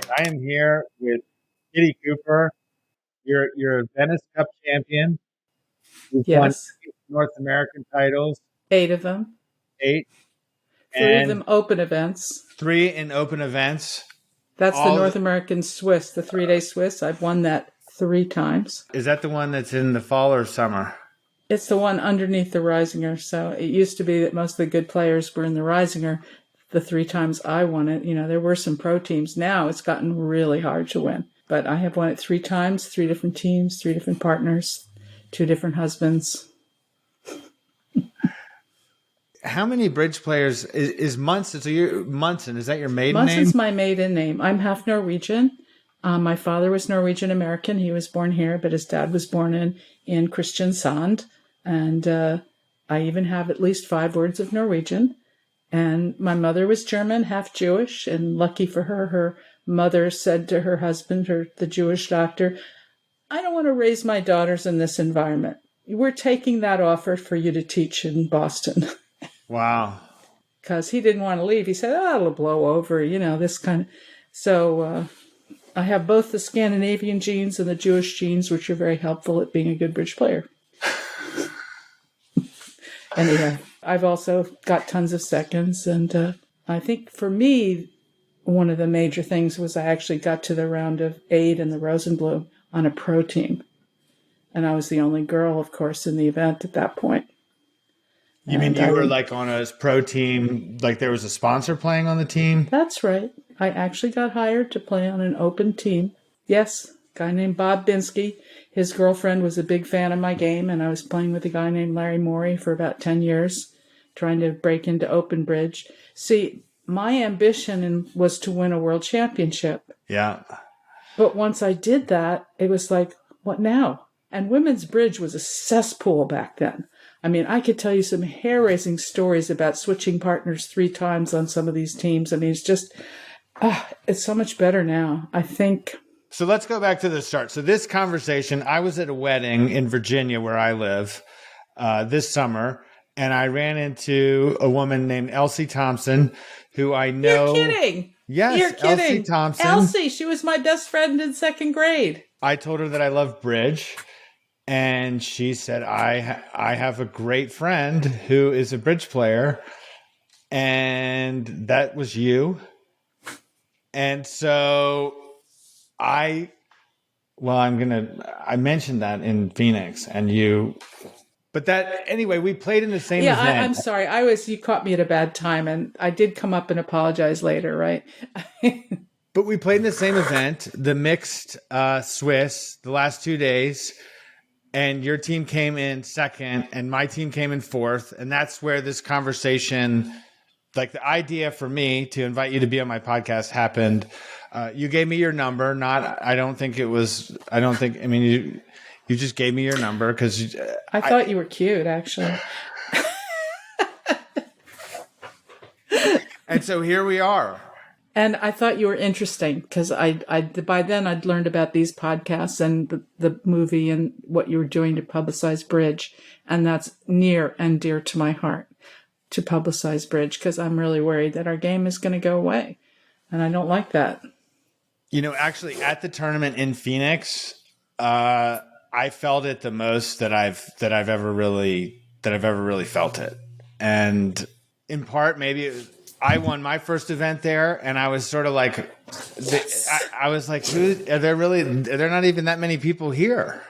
right. I am here with Kitty Cooper. You're a Venice Cup champion. You've won Yes. 8 North American titles. 8 of them. 8. 3 of And them open events. 3 in open events. That's the North American Swiss, the 3-day Swiss. I've won that 3 times. Is that the one that's in the fall or summer? It's the one underneath the Risinger. So it used to be that most of the good players were in the Risinger. The 3 times I won it, there were some pro teams. Now it's gotten really hard to win. But I have won it 3 times, 3 different teams, 3 different partners, 2 different husbands. How many bridge players is Munson? So you're Munson. Is that your maiden name? Munson's my maiden name. I'm half Norwegian. My father was Norwegian American. He was born here, but his dad was born in Kristiansand. And I even have at least 5 words of Norwegian. And my mother was German, half Jewish. And lucky for her, her mother said to her husband, the Jewish doctor, I don't want to raise my daughters in this environment. We're taking that offer for you to teach in Boston. Wow. Because he didn't want to leave. He said, it'll blow over, this kind of. So I have both the Scandinavian genes and the Jewish genes, which are very helpful at being a good bridge player. Anyhow, I've also got tons of seconds. And I think for me, one of the major things was I actually got to the round of 8 in the Rosenblum on a pro team. And I was the only girl, of course, in the event at that point. You mean you were like on a pro team, like there was a sponsor playing on the team? That's right. I actually got hired to play on an open team. Yes, a guy named Bob Binsky. His girlfriend was a big fan of my game, and I was playing with a guy named Larry Morey for about 10 years, trying to break into open bridge. See, my ambition was to win a world championship. Yeah. But once I did that, it was like, what now? And women's bridge was a cesspool back then. I mean, I could tell you some hair-raising stories about switching partners 3 times on some of these teams. I mean, it's just, it's so much better now, I think. So let's go back to the start. So this conversation, I was at a wedding in Virginia where I live this summer, and I ran into a woman named Elsie Thompson, who I know. You're kidding. Yes, You're kidding. Elsie Thompson. Elsie, she was my best friend in 2nd grade. I told her that I love bridge. And she said, I have a great friend who is a bridge player, and that was you. And so I mentioned that in Phoenix, and anyway, we played in the same event. Yeah, I'm sorry. You caught me at a bad time, and I did come up and apologize later, right? But we played in the same event, the mixed Swiss, the last 2 days. And your team came in 2nd, and my team came in 4th. And that's where this conversation, like the idea for me to invite you to be on my podcast happened. You gave me your number. You just gave me your number because I thought you were cute, actually. And so here we are. And I thought you were interesting because by then I'd learned about these podcasts and the movie and what you were doing to publicize bridge. And that's near and dear to my heart to publicize bridge because I'm really worried that our game is going to go away. And I don't like that. Actually at the tournament in Phoenix, I felt it the most that I've ever really felt it. And in part, maybe I won my first event there, and I was sort of like, I was like, are there not even that many people here?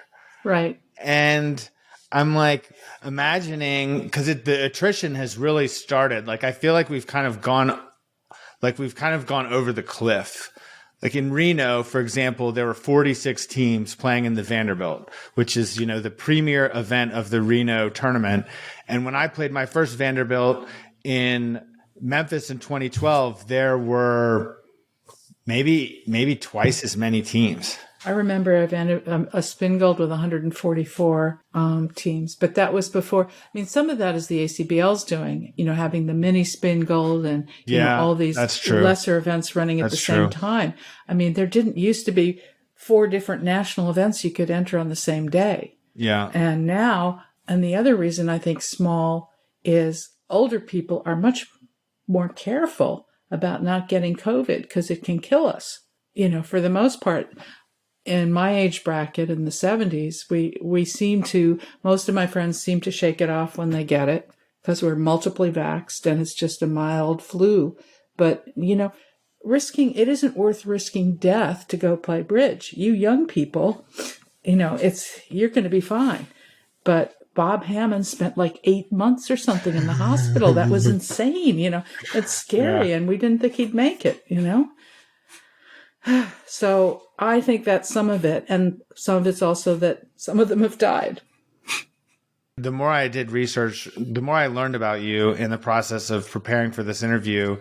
Right. And I'm like imagining, because the attrition has really started. Like, I feel like we've kind of gone over the cliff. Like in Reno, for example, there were 46 teams playing in the Vanderbilt, which is, the premier event of the Reno tournament. And when I played my first Vanderbilt in Memphis in 2012, there were maybe twice as many teams. I remember a spin gold with 144 teams, but that was before. I mean, some of that is the ACBL's doing, having the mini spin gold and all these lesser events running at the same time. I mean, there didn't used to be 4 different national events you could enter on the same day. Yeah. And now, and the other reason I think small is older people are much more careful about not getting COVID because it can kill us. for the most part, in my age bracket in the 70s, most of my friends seem to shake it off when they get it because we're multiply vaxxed and it's just a mild flu. But, it isn't worth risking death to go play bridge. You young people, you're going to be fine. But Bob Hammond spent like 8 months or something in the hospital. That was insane. It's scary. Yeah. And we didn't think he'd make it, So I think that's some of it. And some of it's also that some of them have died. The more I did research, the more I learned about you in the process of preparing for this interview.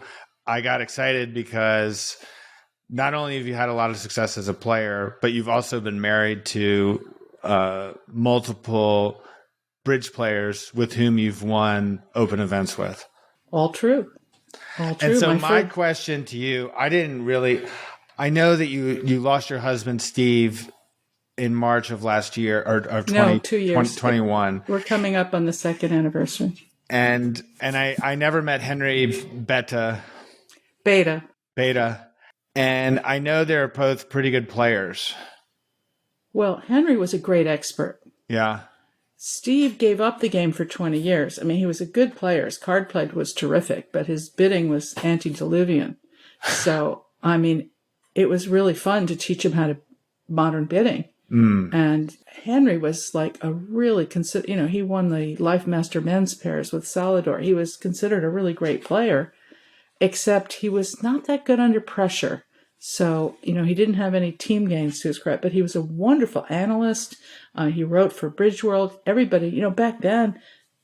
I got excited because not only have you had a lot of success as a player, but you've also been married to multiple bridge players with whom you've won open events with. All true. And so my question to you, I know that you lost your husband, Steve, in March of last year, or 2 years. 2021. We're coming up on the second anniversary. And I never met Henry Beta. And I know they're both pretty good players. Well, Henry was a great expert. Yeah. Steve gave up the game for 20 years. I mean, he was a good player. His card play was terrific, but his bidding was antediluvian. So, I mean, it was really fun to teach him how to modern bidding. And Henry was like a really he won the Life Master men's pairs with Salvador. He was considered a really great player, except he was not that good under pressure. So, he didn't have any team gains to his credit, but he was a wonderful analyst. He wrote for Bridge World. Everybody, back then,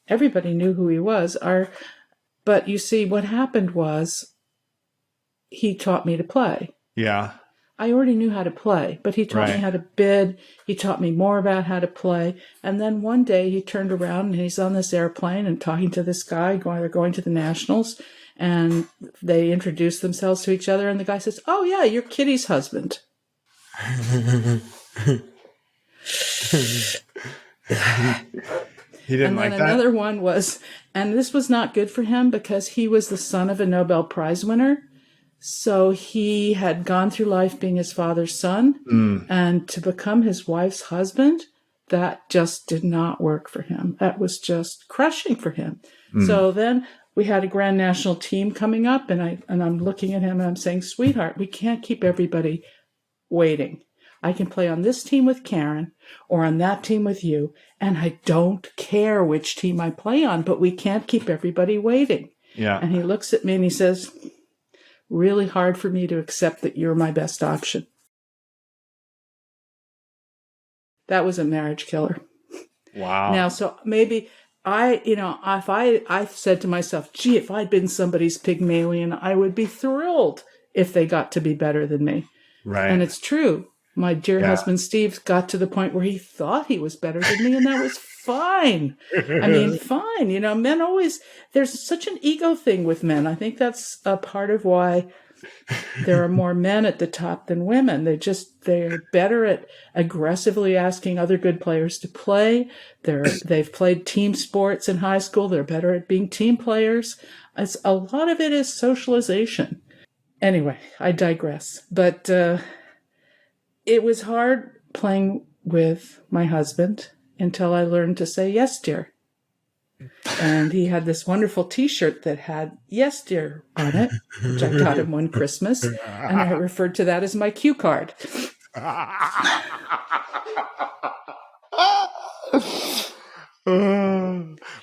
everybody knew who he was. But you see, what happened was he taught me to play. Yeah. I already knew how to play, but he taught me how to bid. He taught me more about how to play. And then one day he turned around and he's on this airplane and talking to this guy. They're going to the Nationals. And they introduce themselves to each other. And the guy says, "Oh, yeah, you're Kitty's husband." He didn't like that. And then another one was, and this was not good for him because he was the son of a Nobel Prize winner. So he had gone through life being his father's son. And to become his wife's husband, that just did not work for him. That was just crushing for him. So then we had a Grand National team coming up, and I'm looking at him and I'm saying, "Sweetheart, we can't keep everybody waiting. I can play on this team with Karen or on that team with you, and I don't care which team I play on, but we can't keep everybody waiting." Yeah. And he looks at me and he says, "Really hard for me to accept that you're my best option." That was a marriage killer. Wow. Now, so maybe if I said to myself, "Gee, if I'd been somebody's Pygmalion, I would be thrilled if they got to be better than me." Right. And it's true. My dear husband, Steve, got to the point where he thought he was better than me, and that was fine. I mean, fine. Men always, there's such an ego thing with men. I think that's a part of why there are more men at the top than women. They're better at aggressively asking other good players to play. They've played team sports in high school. They're better at being team players. A lot of it is socialization. Anyway, I digress. But it was hard playing with my husband until I learned to say "yes, dear." And he had this wonderful T-shirt that had "yes, dear" on it, which I got him one Christmas. And I referred to that as my cue card.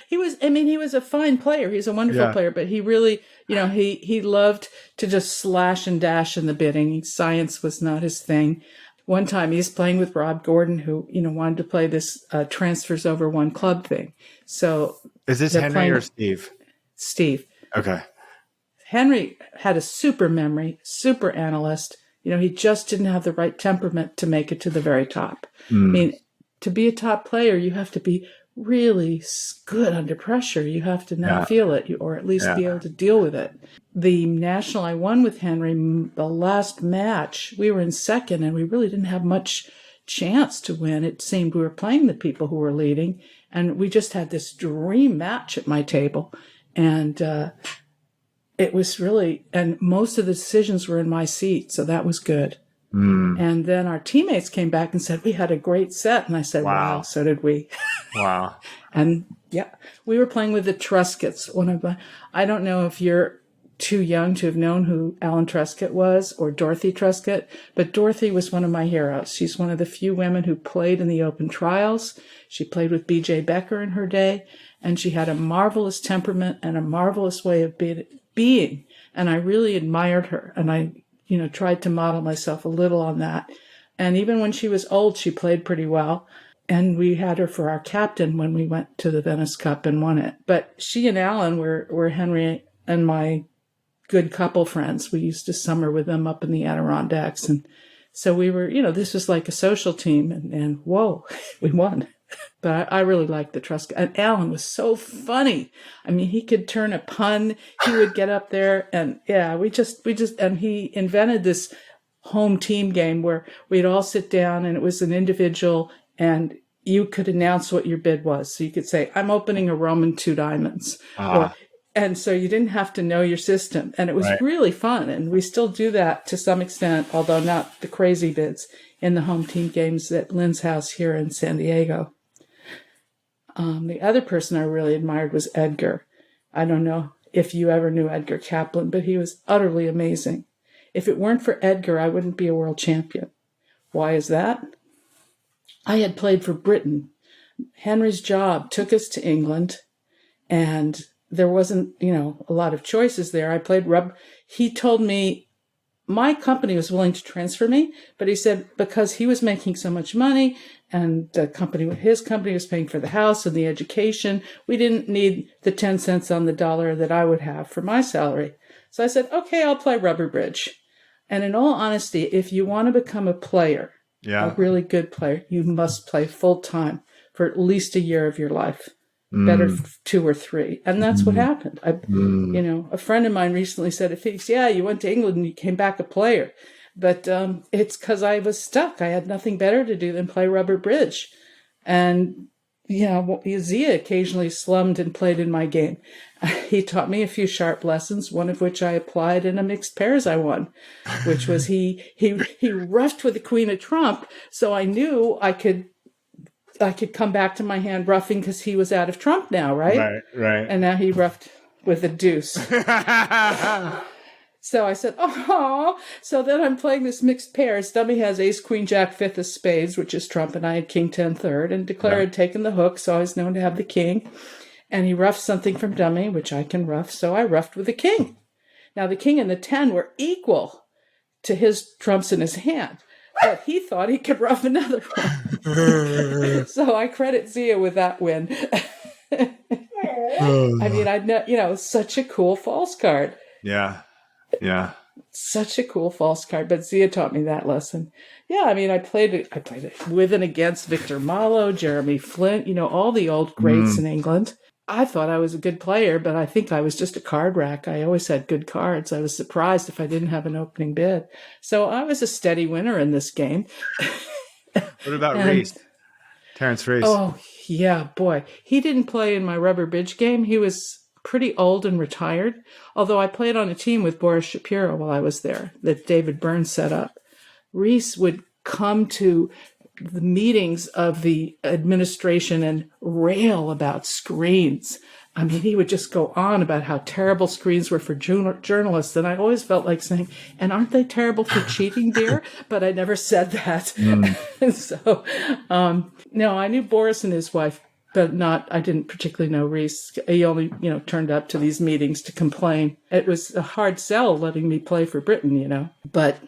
He was a fine player. He's a wonderful player, but he really, he loved to just slash and dash in the bidding. Science was not his thing. One time he's playing with Rob Gordon, who, wanted to play this transfers over one club thing. So is this Henry or Steve? Steve. Okay. Henry had a super memory, super analyst. He just didn't have the right temperament to make it to the very top. I mean, to be a top player, you have to be really good under pressure. You have to not feel it, or at least be able to deal with it. The national I won with Henry, the last match, we were in second, and we really didn't have much chance to win. It seemed we were playing the people who were leading, and we just had this dream match at my table. And it was really, and most of the decisions were in my seat, so that was good. And then our teammates came back and said, we had a great set. And I said, wow, so did we. Wow. And yeah, we were playing with the Truscotts. I don't know if you're too young to have known who Alan Truscott was or Dorothy Truscott, but Dorothy was one of my heroes. She's one of the few women who played in the open trials. She played with B.J. Becker in her day, and she had a marvelous temperament and a marvelous way of being. And I really admired her. And I tried to model myself a little on that. And even when she was old, she played pretty well. And we had her for our captain when we went to the Venice Cup and won it. But she and Alan were Henry and my good couple friends. We used to summer with them up in the Adirondacks. And so we were, this was like a social team. And whoa, we won. But I really liked the Truscott. And Alan was so funny. I mean, he could turn a pun. He would get up there and and he invented this home team game where we'd all sit down and it was an individual and you could announce what your bid was. So you could say, I'm opening a Roman 2 diamonds. And so you didn't have to know your system. And it was really fun. And we still do that to some extent, although not the crazy bids, in the home team games at Lynn's house here in San Diego. The other person I really admired was Edgar. I don't know if you ever knew Edgar Kaplan, but he was utterly amazing. If it weren't for Edgar, I wouldn't be a world champion. Why is that? I had played for Britain. Henry's job took us to England, and there wasn't, a lot of choices there. I played He told me my company was willing to transfer me, but he said because he was making so much money and his company was paying for the house and the education, we didn't need the 10 cents on the dollar that I would have for my salary. So I said, okay, I'll play rubber bridge. And in all honesty, if you want to become a player, a really good player, you must play full time for at least a year of your life. Better 2 or 3. And that's what happened. A friend of mine recently said, you went to England and you came back a player. But it's because I was stuck. I had nothing better to do than play rubber bridge. And, Zia occasionally slummed and played in my game. He taught me a few sharp lessons, one of which I applied in a mixed pairs I won, which was he roughed with the queen of trump. So I knew I could come back to my hand roughing because he was out of trump now, right? Right. And now he roughed with a deuce. So I said, oh. So then I'm playing this mixed pairs. Dummy has ace, queen, jack, 5th of spades, which is trump, and I had king, 10, 3rd, and declare had taken the hook, so I was known to have the king. And he roughed something from dummy, which I can rough, so I roughed with the king. Now the king and the 10 were equal to his trumps in his hand. But he thought he could rough another one. So I credit Zia with that win. I mean, such a cool false card. Yeah. Such a cool false card. But Zia taught me that lesson. Yeah, I mean, I played it with and against Victor Malo, Jeremy Flint, all the old greats in England. I thought I was a good player, but I think I was just a card rack. I always had good cards. I was surprised if I didn't have an opening bid. So I was a steady winner in this game. What about Reese? Terrence Reese. Oh, yeah, boy. He didn't play in my rubber bridge game. He was pretty old and retired, although I played on a team with Boris Shapiro while I was there that David Byrne set up. Reese would come to the meetings of the administration and rail about screens. I mean, he would just go on about how terrible screens were for journalists. And I always felt like saying, and aren't they terrible for cheating, dear? But I never said that. So, no, I knew Boris and his wife, but I didn't particularly know Reese. He only, turned up to these meetings to complain. It was a hard sell letting me play for Britain, but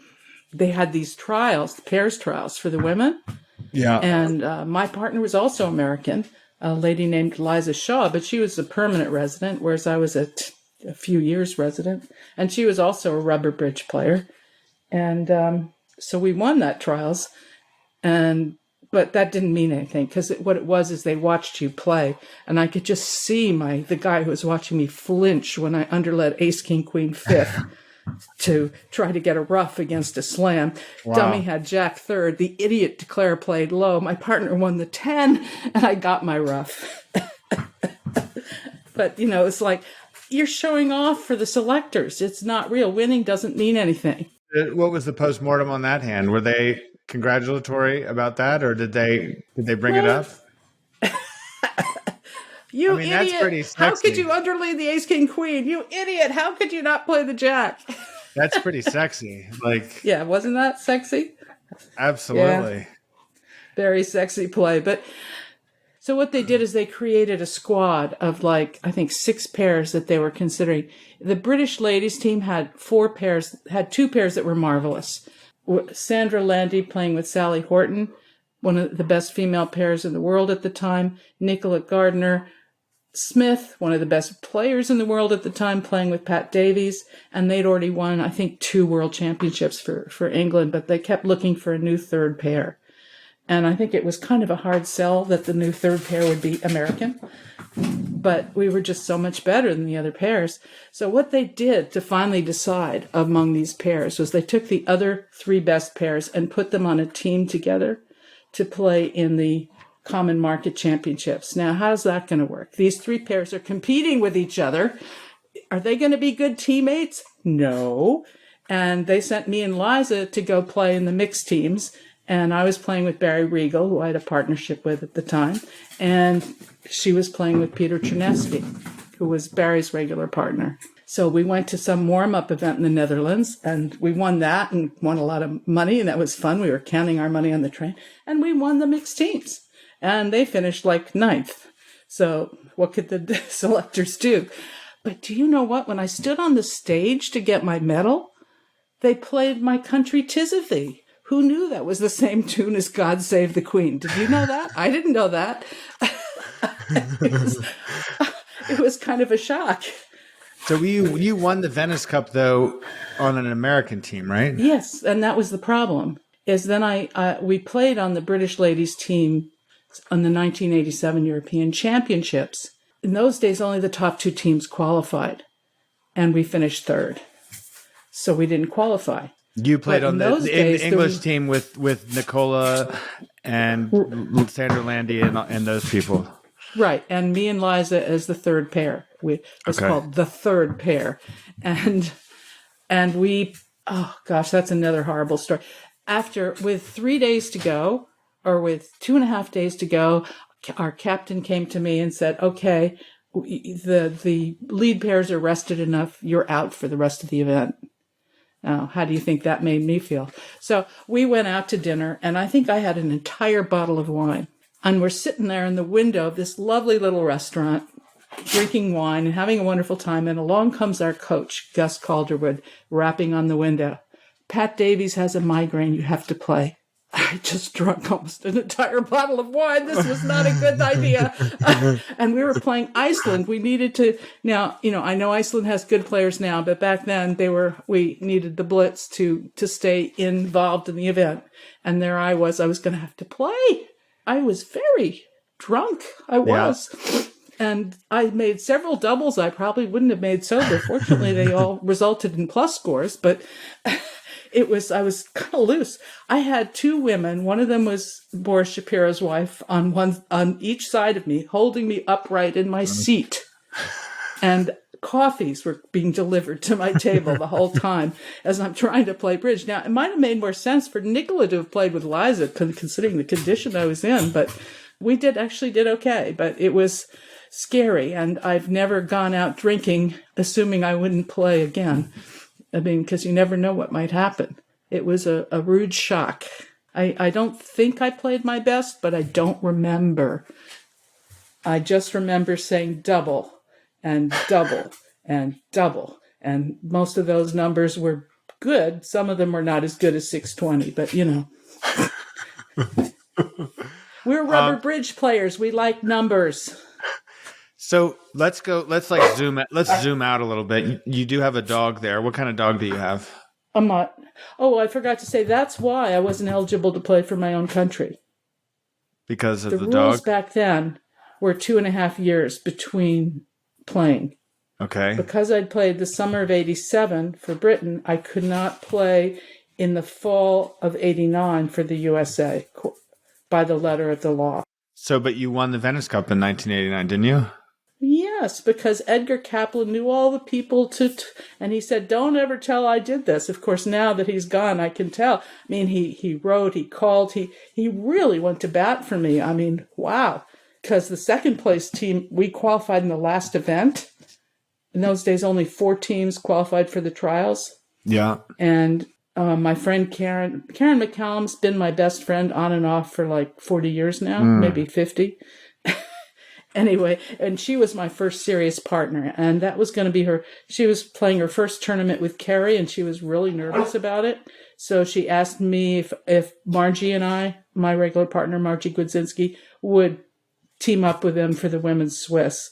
they had these trials, pairs trials for the women. Yeah. And my partner was also American, a lady named Liza Shaw, but she was a permanent resident, whereas I was a few years resident. And she was also a rubber bridge player. And so we won that trials. But that didn't mean anything because what it was is they watched you play. And I could just see the guy who was watching me flinch when I underled ace, king, queen, 5th. To try to get a rough against a slam. Wow. Dummy had jack 3rd. The idiot declare played low. My partner won the 10, and I got my rough. But, it's like you're showing off for the selectors. It's not real. Winning doesn't mean anything. what was the postmortem on that hand? Were they congratulatory about that, or did they bring it up? You I mean, idiot! that's pretty How could sexy. you underlead the ace king queen? You idiot! How could you not play the jack? That's pretty sexy. Like, Yeah, wasn't that sexy? absolutely. Yeah. Very sexy play. But so what they did is they created a squad of like, I think 6 pairs that they were considering. The British ladies team had 4 pairs, had 2 pairs that were marvelous. Sandra Landy playing with Sally Horton, one of the best female pairs in the world at the time. Nicola Gardner Smith, one of the best players in the world at the time, playing with Pat Davies. And they'd already won, I think, 2 world championships for England, but they kept looking for a new third pair. And I think it was kind of a hard sell that the new third pair would be American. But we were just so much better than the other pairs. So what they did to finally decide among these pairs was they took the other 3 best pairs and put them on a team together to play in the Common Market Championships. Now, how's that going to work? These 3 pairs are competing with each other. Are they going to be good teammates? No. And they sent me and Liza to go play in the mixed teams. And I was playing with Barry Regal, who I had a partnership with at the time. And she was playing with Peter Chernesky, who was Barry's regular partner. So we went to some warm-up event in the Netherlands, and we won that and won a lot of money, and that was fun. We were counting our money on the train, and we won the mixed teams. And they finished like 9th. So what could the selectors do? But do you know what? When I stood on the stage to get my medal, they played My Country 'Tis of Thee. Who knew that was the same tune as God Save the Queen? Did you know that? I didn't know that. It was kind of a shock. So you won the Venice Cup, though, on an American team, right? Yes, and that was the problem. Is then we played on the British ladies team on the 1987 European Championships. In those days, only the top 2 teams qualified, and we finished 3rd. So we didn't qualify. You played But on in the those days, English team with Nicola and Sandra Landy and those people. Right, and me and Liza as the 3rd pair. It's called the 3rd pair. And we, oh gosh, that's another horrible story. With 3 days to go, or with 2.5 days to go, our captain came to me and said, okay, the lead pairs are rested enough. You're out for the rest of the event. Now, how do you think that made me feel? So we went out to dinner, and I think I had an entire bottle of wine. And we're sitting there in the window of this lovely little restaurant, drinking wine and having a wonderful time. And along comes our coach, Gus Calderwood, rapping on the window. Pat Davies has a migraine. You have to play. I just drank almost an entire bottle of wine. This was not a good idea. And we were playing Iceland. We needed to, now, I know Iceland has good players now, but back then we needed the Blitz to stay involved in the event. And there I was going to have to play. I was very drunk. I was. Yeah. And I made several doubles I probably wouldn't have made sober. Fortunately, they all resulted in plus scores, but I was kind of loose. I had 2 women. One of them was Boris Shapiro's wife on each side of me, holding me upright in my seat. And coffees were being delivered to my table the whole time as I'm trying to play bridge. Now, it might have made more sense for Nicola to have played with Liza, considering the condition I was in, but we actually did okay. But it was scary, and I've never gone out drinking assuming I wouldn't play again. I mean, because you never know what might happen. It was a rude shock. I don't think I played my best, but I don't remember. I just remember saying double and double and double. And most of those numbers were good. Some of them were not as good as 620, but We're rubber bridge players. We like numbers. So let's zoom out a little bit. You do have a dog there. What kind of dog do you have? I'm not. Oh, I forgot to say that's why I wasn't eligible to play for my own country. Because of the dog? The rules back then were 2.5 years between playing. Okay. Because I'd played the summer of 87 for Britain, I could not play in the fall of 89 for the USA by the letter of the law. So, but you won the Venice Cup in 1989, didn't you? Yeah, Yes, because Edgar Kaplan knew all the people and he said, don't ever tell I did this. Of course, now that he's gone, I can tell. I mean, he wrote, he called, he really went to bat for me. I mean, wow. Because the second place team, we qualified in the last event. In those days, only 4 teams qualified for the trials. Yeah. And my friend Karen McCallum's been my best friend on and off for like 40 years now, maybe 50. Anyway, and she was my first serious partner, and that was going to be she was playing her first tournament with Carrie, and she was really nervous about it. So she asked me if Margie and I, my regular partner, Margie Gudzinski, would team up with them for the women's Swiss.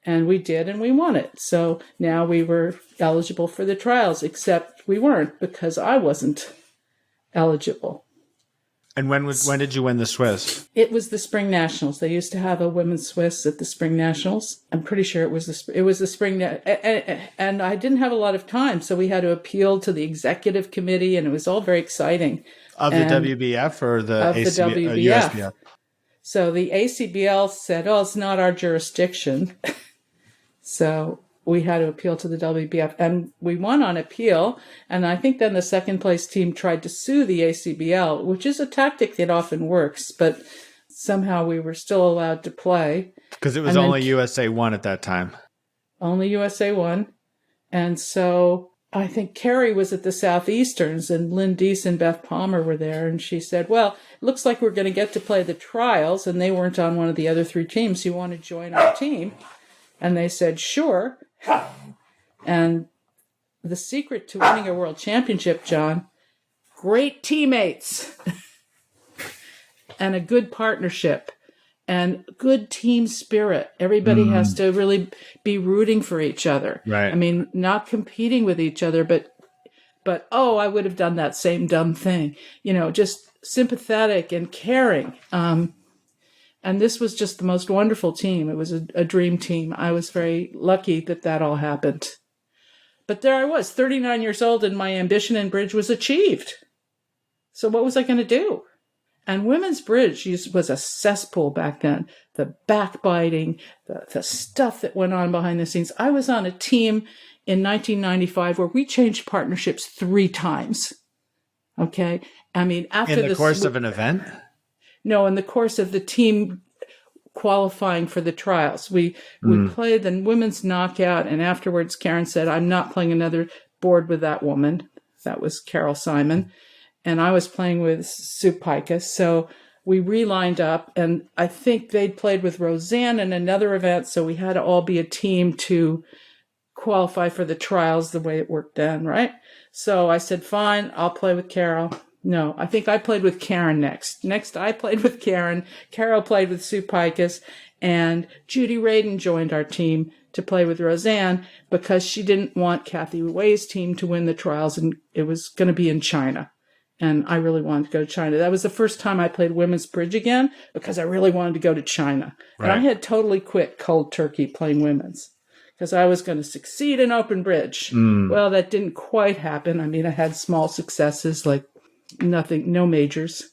And we did, and we won it. So now we were eligible for the trials, except we weren't because I wasn't eligible. And when did you win the Swiss? It was the Spring Nationals. They used to have a women's Swiss at the Spring Nationals. I'm pretty sure it was the Spring, and I didn't have a lot of time, so we had to appeal to the executive committee, and it was all very exciting. Of the WBF or the of ACB, the WBF. USBF? So the ACBL said, "Oh, it's not our jurisdiction," so we had to appeal to the WBF, and we won on appeal. And I think then the second place team tried to sue the ACBL, which is a tactic that often works, but somehow we were still allowed to play. Because it was only USA 1 at that time. Only USA 1. And so I think Carrie was at the Southeasterns, and Lynn Deese and Beth Palmer were there. And she said, well, it looks like we're going to get to play the trials, and they weren't on one of the other 3 teams. You want to join our team? And they said, sure. And the secret to winning a world championship, John, great teammates and a good partnership and good team spirit. Everybody has to really be rooting for each other. Right. I mean, not competing with each other, but oh, I would have done that same dumb thing. You know, just sympathetic and caring. And this was just the most wonderful team. It was a dream team. I was very lucky that all happened. But there I was, 39 years old, and my ambition in bridge was achieved. So what was I going to do? And women's bridge was a cesspool back then. The backbiting, the stuff that went on behind the scenes. I was on a team in 1995 where we changed partnerships 3 times. Okay? I mean, after in the course of an event? No, in the course of the team qualifying for the trials. We played the women's knockout, and afterwards Karen said, I'm not playing another board with that woman. That was Carol Simon. And I was playing with Sue Pikus. So we relined up, and I think they'd played with Roseanne in another event, so we had to all be a team to qualify for the trials the way it worked then, right? So I said, fine, I'll play with Carol. No, I think I played with Karen next. Next, I played with Karen. Carol played with Sue Pikus, and Judy Radin joined our team to play with Roseanne because she didn't want Kathy Wei's team to win the trials, and it was going to be in China. And I really wanted to go to China. That was the first time I played women's bridge again because I really wanted to go to China. Right. And I had totally quit cold turkey playing women's because I was going to succeed in open bridge. Well, that didn't quite happen. I mean, I had small successes like nothing, no majors.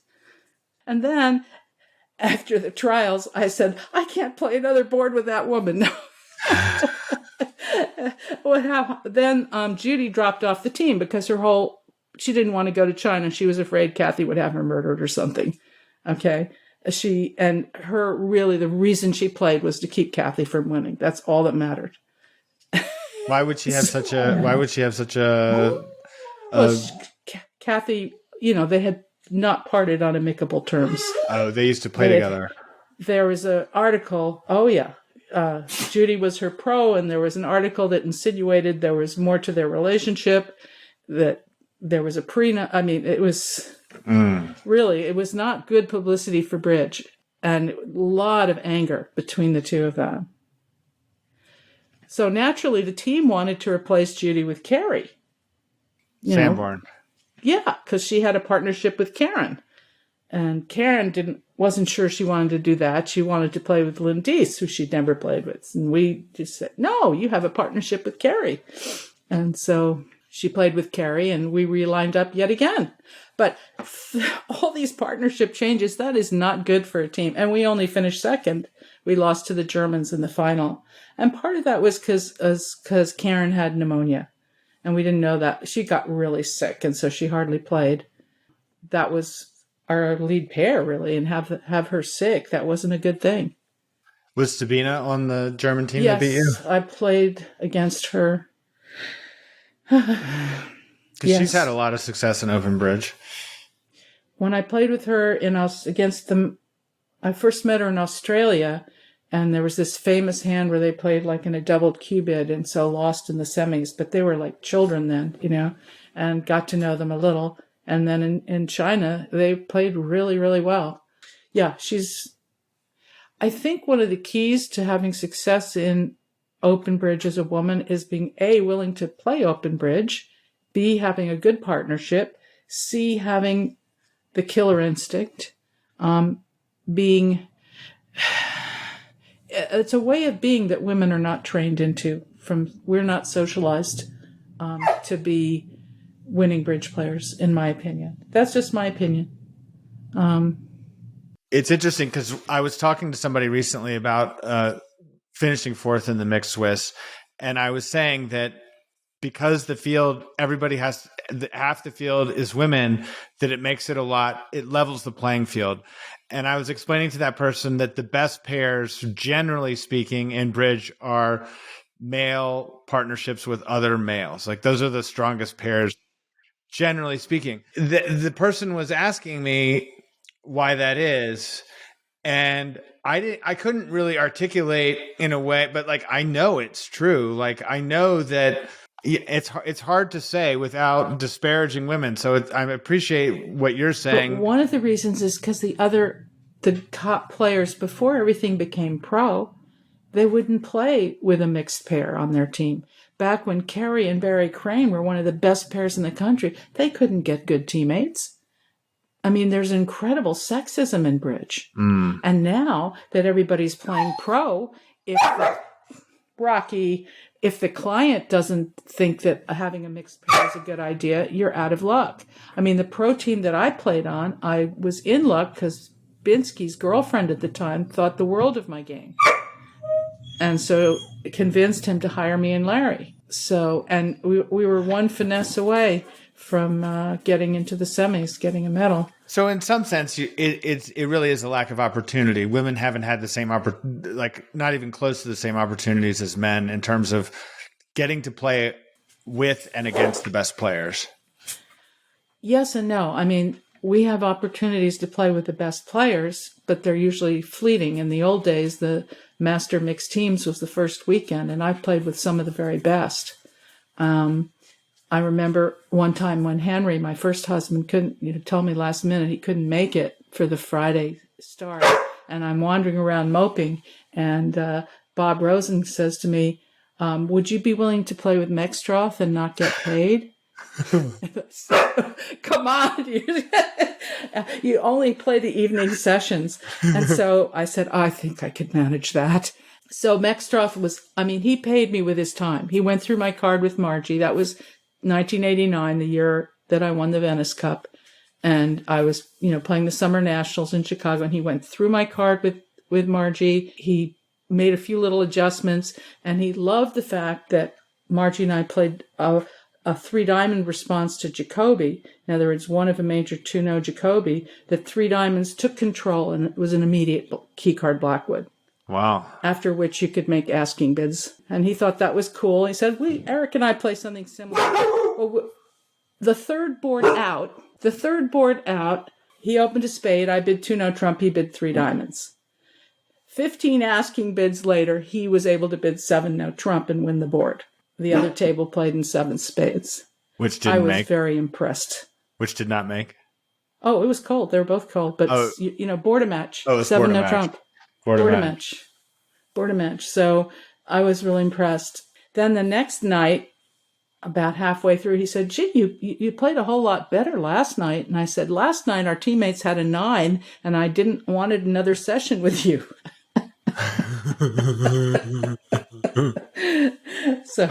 And then after the trials, I said, I can't play another board with that woman. What happened? Then Judy dropped off the team because she didn't want to go to China. She was afraid Kathy would have her murdered or something. Okay. The reason she played was to keep Kathy from winning. That's all that mattered. Why would she have such a Kathy, they had not parted on amicable terms. Oh, they used to play together. There was an article. Oh, yeah. Judy was her pro, and there was an article that insinuated there was more to their relationship, that there was a prenup. I mean, it was really, it was not good publicity for bridge, and a lot of anger between the two of them. So naturally, the team wanted to replace Judy with Carrie. Sanborn. Yeah, because she had a partnership with Karen. And Karen wasn't sure she wanted to do that. She wanted to play with Lynn Deese, who she'd never played with. And we just said, no, you have a partnership with Carrie. And so she played with Carrie, and we relined up yet again. But all these partnership changes, that is not good for a team. And we only finished second. We lost to the Germans in the final. And part of that was because Karen had pneumonia. And we didn't know that. She got really sick, and so she hardly played. That was our lead pair, really, and have her sick. That wasn't a good thing. Was Sabina on the German team Yes, that beat you? I played against her. Because Yes. she's had a lot of success in open bridge. When I played with her against them, I first met her in Australia, and there was this famous hand where they played like in a doubled cubid and so lost in the semis. But they were like children then, and got to know them a little. And then in China, they played really, really well. Yeah, I think one of the keys to having success in open bridge as a woman is being A, willing to play open bridge, B, having a good partnership, C, having the killer instinct, being... It's a way of being that women are not trained into. We're not socialized to be winning bridge players, in my opinion. That's just my opinion. It's interesting because I was talking to somebody recently about finishing fourth in the mixed Swiss, and I was saying that because the field, half the field is women, that it levels the playing field. And I was explaining to that person that the best pairs, generally speaking, in bridge are male partnerships with other males. Like those are the strongest pairs, generally speaking. The person was asking me why that is, and I couldn't really articulate in a way, but like I know it's true. Like I know that it's hard to say without disparaging women. So I appreciate what you're saying. But one of the reasons is because the top players before everything became pro, they wouldn't play with a mixed pair on their team. Back when Carrie and Barry Crane were one of the best pairs in the country, they couldn't get good teammates. I mean, there's incredible sexism in bridge. And now that everybody's playing pro, if the client doesn't think that having a mixed pair is a good idea, you're out of luck. I mean, the pro team that I played on, I was in luck because Binsky's girlfriend at the time thought the world of my game. And so it convinced him to hire me and Larry. So, and we were one finesse away from getting into the semis, getting a medal. So in some sense, it really is a lack of opportunity. Women haven't had the same not even close to the same opportunities as men in terms of getting to play with and against the best players. Yes and no. I mean, we have opportunities to play with the best players, but they're usually fleeting. In the old days, the master mixed teams was the first weekend, and I played with some of the very best. I remember one time when Henry, my first husband, told me last minute he couldn't make it for the Friday start. And I'm wandering around moping. And Bob Rosen says to me, would you be willing to play with Mextroth and not get paid? So, come on. You only play the evening sessions. And so I said, I think I could manage that. So Mextroth he paid me with his time. He went through my card with Margie. That was 1989, the year that I won the Venice Cup. And I was, playing the Summer Nationals in Chicago. And he went through my card with Margie. He made a few little adjustments. And he loved the fact that Margie and I played a three diamond response to Jacoby. In other words, one of a major 2-no Jacoby. That three diamonds took control, and it was an immediate key card Blackwood. Wow. After which you could make asking bids. And he thought that was cool. He said, Eric and I play something similar. Well, the third board out, he opened a spade. I bid 2-no trump. He bid 3 diamonds. 15 asking bids later, he was able to bid 7-no trump and win the board. The other table played in 7 spades. Which didn't make. I was very impressed. Which did not make. Oh, it was cold. They were both cold. But, board a match. Oh, it was 7-no trump. Board a match. So I was really impressed. Then the next night, about halfway through, he said, gee, you played a whole lot better last night. And I said, last night our teammates had a 9 and I wanted another session with you. So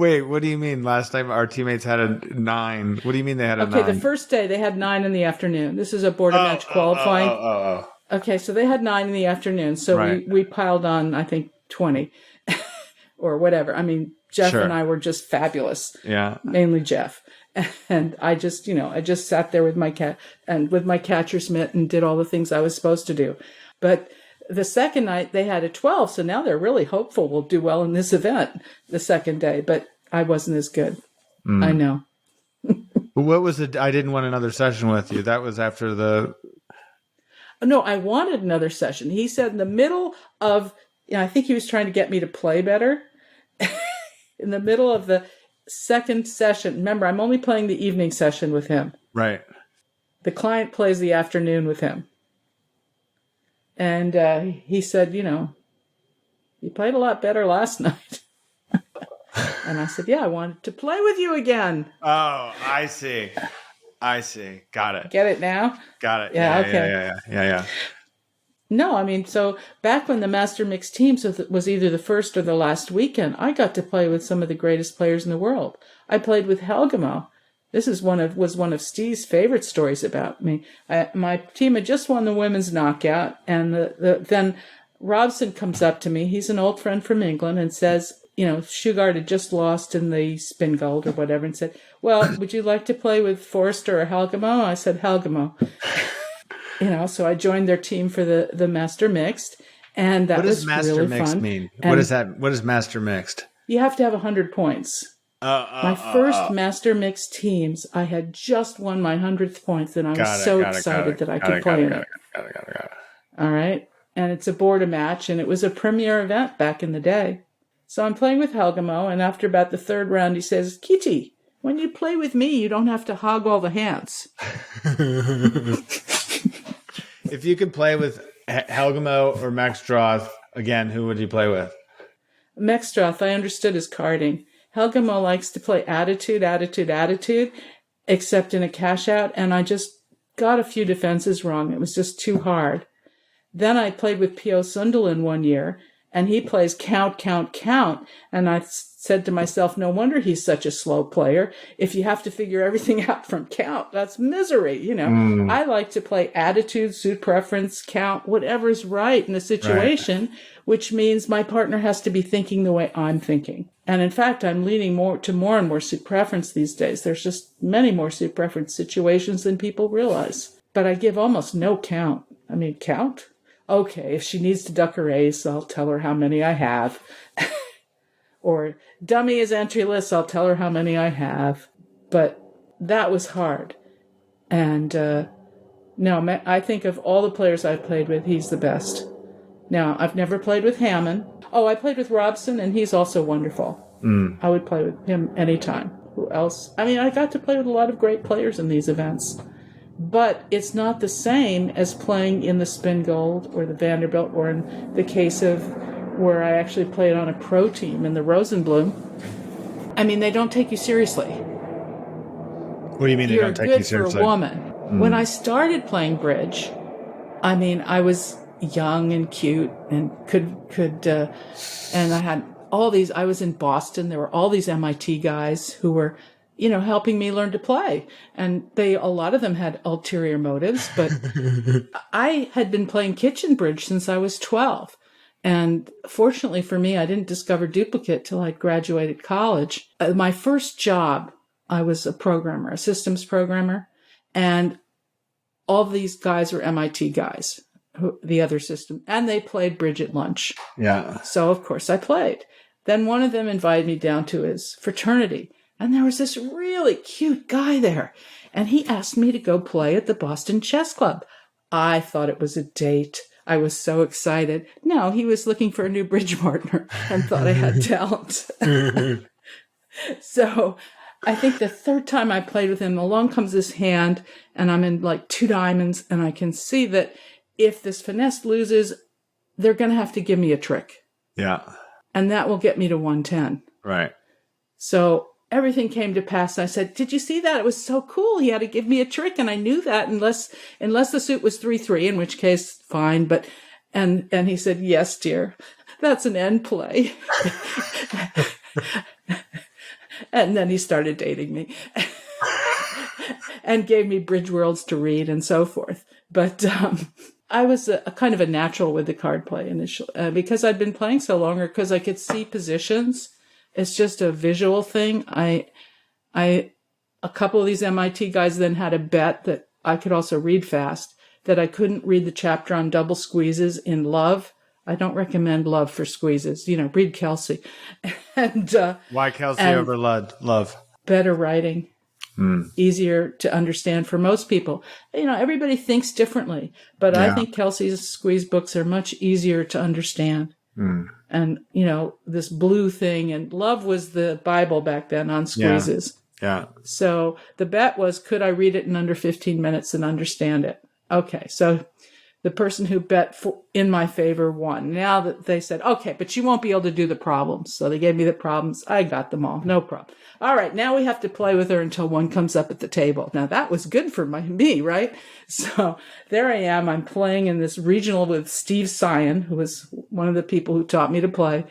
Wait, what do you mean? Last time our teammates had a 9. What do you mean they had a 9? Okay, the first day they had 9 in the afternoon. This is a border match qualifying. Okay, so they had 9 in the afternoon. So Right. we piled on, I think, 20 or whatever. I mean, Jeff Sure. and I were just fabulous. Yeah. Mainly Jeff. And I just sat there with my cat and with my catcher's mitt and did all the things I was supposed to do. But the second night they had a 12, so now they're really hopeful we'll do well in this event the second day. But I wasn't as good. I know. What was it? I didn't want another session with you. That was after the. No, I wanted another session. He said in the middle of, I think he was trying to get me to play better. In the middle of the second session, remember, I'm only playing the evening session with him. Right. The client plays the afternoon with him. And he said, you played a lot better last night. And I said, yeah, I wanted to play with you again. Oh, I see. Got it. Get it now? Got it. Yeah, okay. Yeah. No, I mean, so back when the Master Mixed Teams was either the first or the last weekend, I got to play with some of the greatest players in the world. I played with Helgamo. This was one of Steve's favorite stories about me. My team had just won the women's knockout, and then Robson comes up to me. He's an old friend from England and says, Shugart had just lost in the spin gold or whatever, and said, well, would you like to play with Forrester or Helgamo? I said, Helgamo. So I joined their team for the Master Mixed, and that was really fun. What does Master Mixed mean? What is that? What is Master Mixed? You have to have 100 points. My first Master Mixed teams, I had just won my 100th points, and I was so excited that I could play in it. Got it. All right. And it's a border match, and it was a premier event back in the day. So I'm playing with Helgamo, and after about the third round, he says, Kitty, when you play with me, you don't have to hog all the hands. If you could play with Helgamo or Max Droth, again, who would you play with? Max Droth, I understood his carding. Helgamo likes to play attitude, except in a cash out, and I just got a few defenses wrong. It was just too hard. Then I played with P.O. Sunderland one year, and he plays count. And I said to myself, no wonder he's such a slow player. If you have to figure everything out from count, that's misery. I like to play attitude, suit preference, count, whatever's right in the situation, which means my partner has to be thinking the way I'm thinking. And in fact, I'm leaning more and more suit preference these days. There's just many more suit preference situations than people realize. But I give almost no count. I mean, count? Okay, if she needs to duck her ace, I'll tell her how many I have. Or dummy is entryless, I'll tell her how many I have. But that was hard. And no, I think of all the players I've played with, he's the best. Now, I've never played with Hammond. Oh, I played with Robson, and he's also wonderful. I would play with him anytime. Who else? I mean, I got to play with a lot of great players in these events. But it's not the same as playing in the Spin Gold or the Vanderbilt, or in the case of where I actually played on a pro team in the Rosenblum. I mean, they don't take you seriously. What do you mean they don't take you seriously? You're good for a woman. When I started playing bridge, I mean, I was young and cute and and I had all these. I was in Boston. There were all these MIT guys who were, helping me learn to play. And a lot of them had ulterior motives, but I had been playing kitchen bridge since I was 12. And fortunately for me, I didn't discover duplicate till I'd graduated college. My first job, I was a programmer, a systems programmer. And all of these guys were MIT guys, the other system, and they played bridge at lunch. Yeah. So of course I played. Then one of them invited me down to his fraternity. And there was this really cute guy there. And he asked me to go play at the Boston Chess Club. I thought it was a date. I was so excited. No, he was looking for a new bridge partner and thought I had talent. So I think the third time I played with him, along comes this hand, and I'm in like 2 diamonds, and I can see that if this finesse loses, they're going to have to give me a trick. Yeah. And that will get me to 110. Right. So everything came to pass. I said, did you see that? It was so cool. He had to give me a trick. And I knew that unless the suit was 3-3, in which case, fine. But, and he said, yes, dear, that's an end play. And then he started dating me and gave me Bridge Worlds to read and so forth. But I was a kind of a natural with the card play initially because I'd been playing so long, or because I could see positions. It's just a visual thing. A couple of these MIT guys then had a bet that I could also read fast, that I couldn't read the chapter on double squeezes in Love. I don't recommend Love for squeezes. Read Kelsey. And why Kelsey over Love? Better writing. Easier to understand for most people. Everybody thinks differently, but I think Kelsey's squeeze books are much easier to understand. And, this blue thing, and Love was the Bible back then on squeezes. Yeah. So the bet was, could I read it in under 15 minutes and understand it? Okay. So the person who bet in my favor won. Now that they said, okay, but you won't be able to do the problems. So they gave me the problems. I got them all. No problem. All right. Now we have to play with her until one comes up at the table. Now that was good for me, right? So there I am. I'm playing in this regional with Steve Sion, who was one of the people who taught me to play.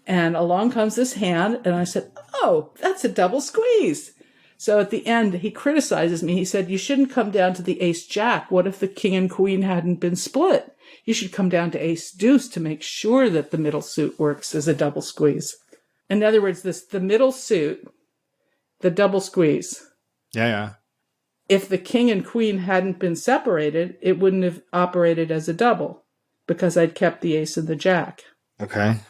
And along comes this hand. And I said, oh, that's a double squeeze. So at the end, he criticizes me. He said, you shouldn't come down to the ace jack. What if the king and queen hadn't been split? You should come down to ace deuce to make sure that the middle suit works as a double squeeze. In other words, the middle suit, the double squeeze. Yeah. If the king and queen hadn't been separated, it wouldn't have operated as a double because I'd kept the ace and the jack. Okay.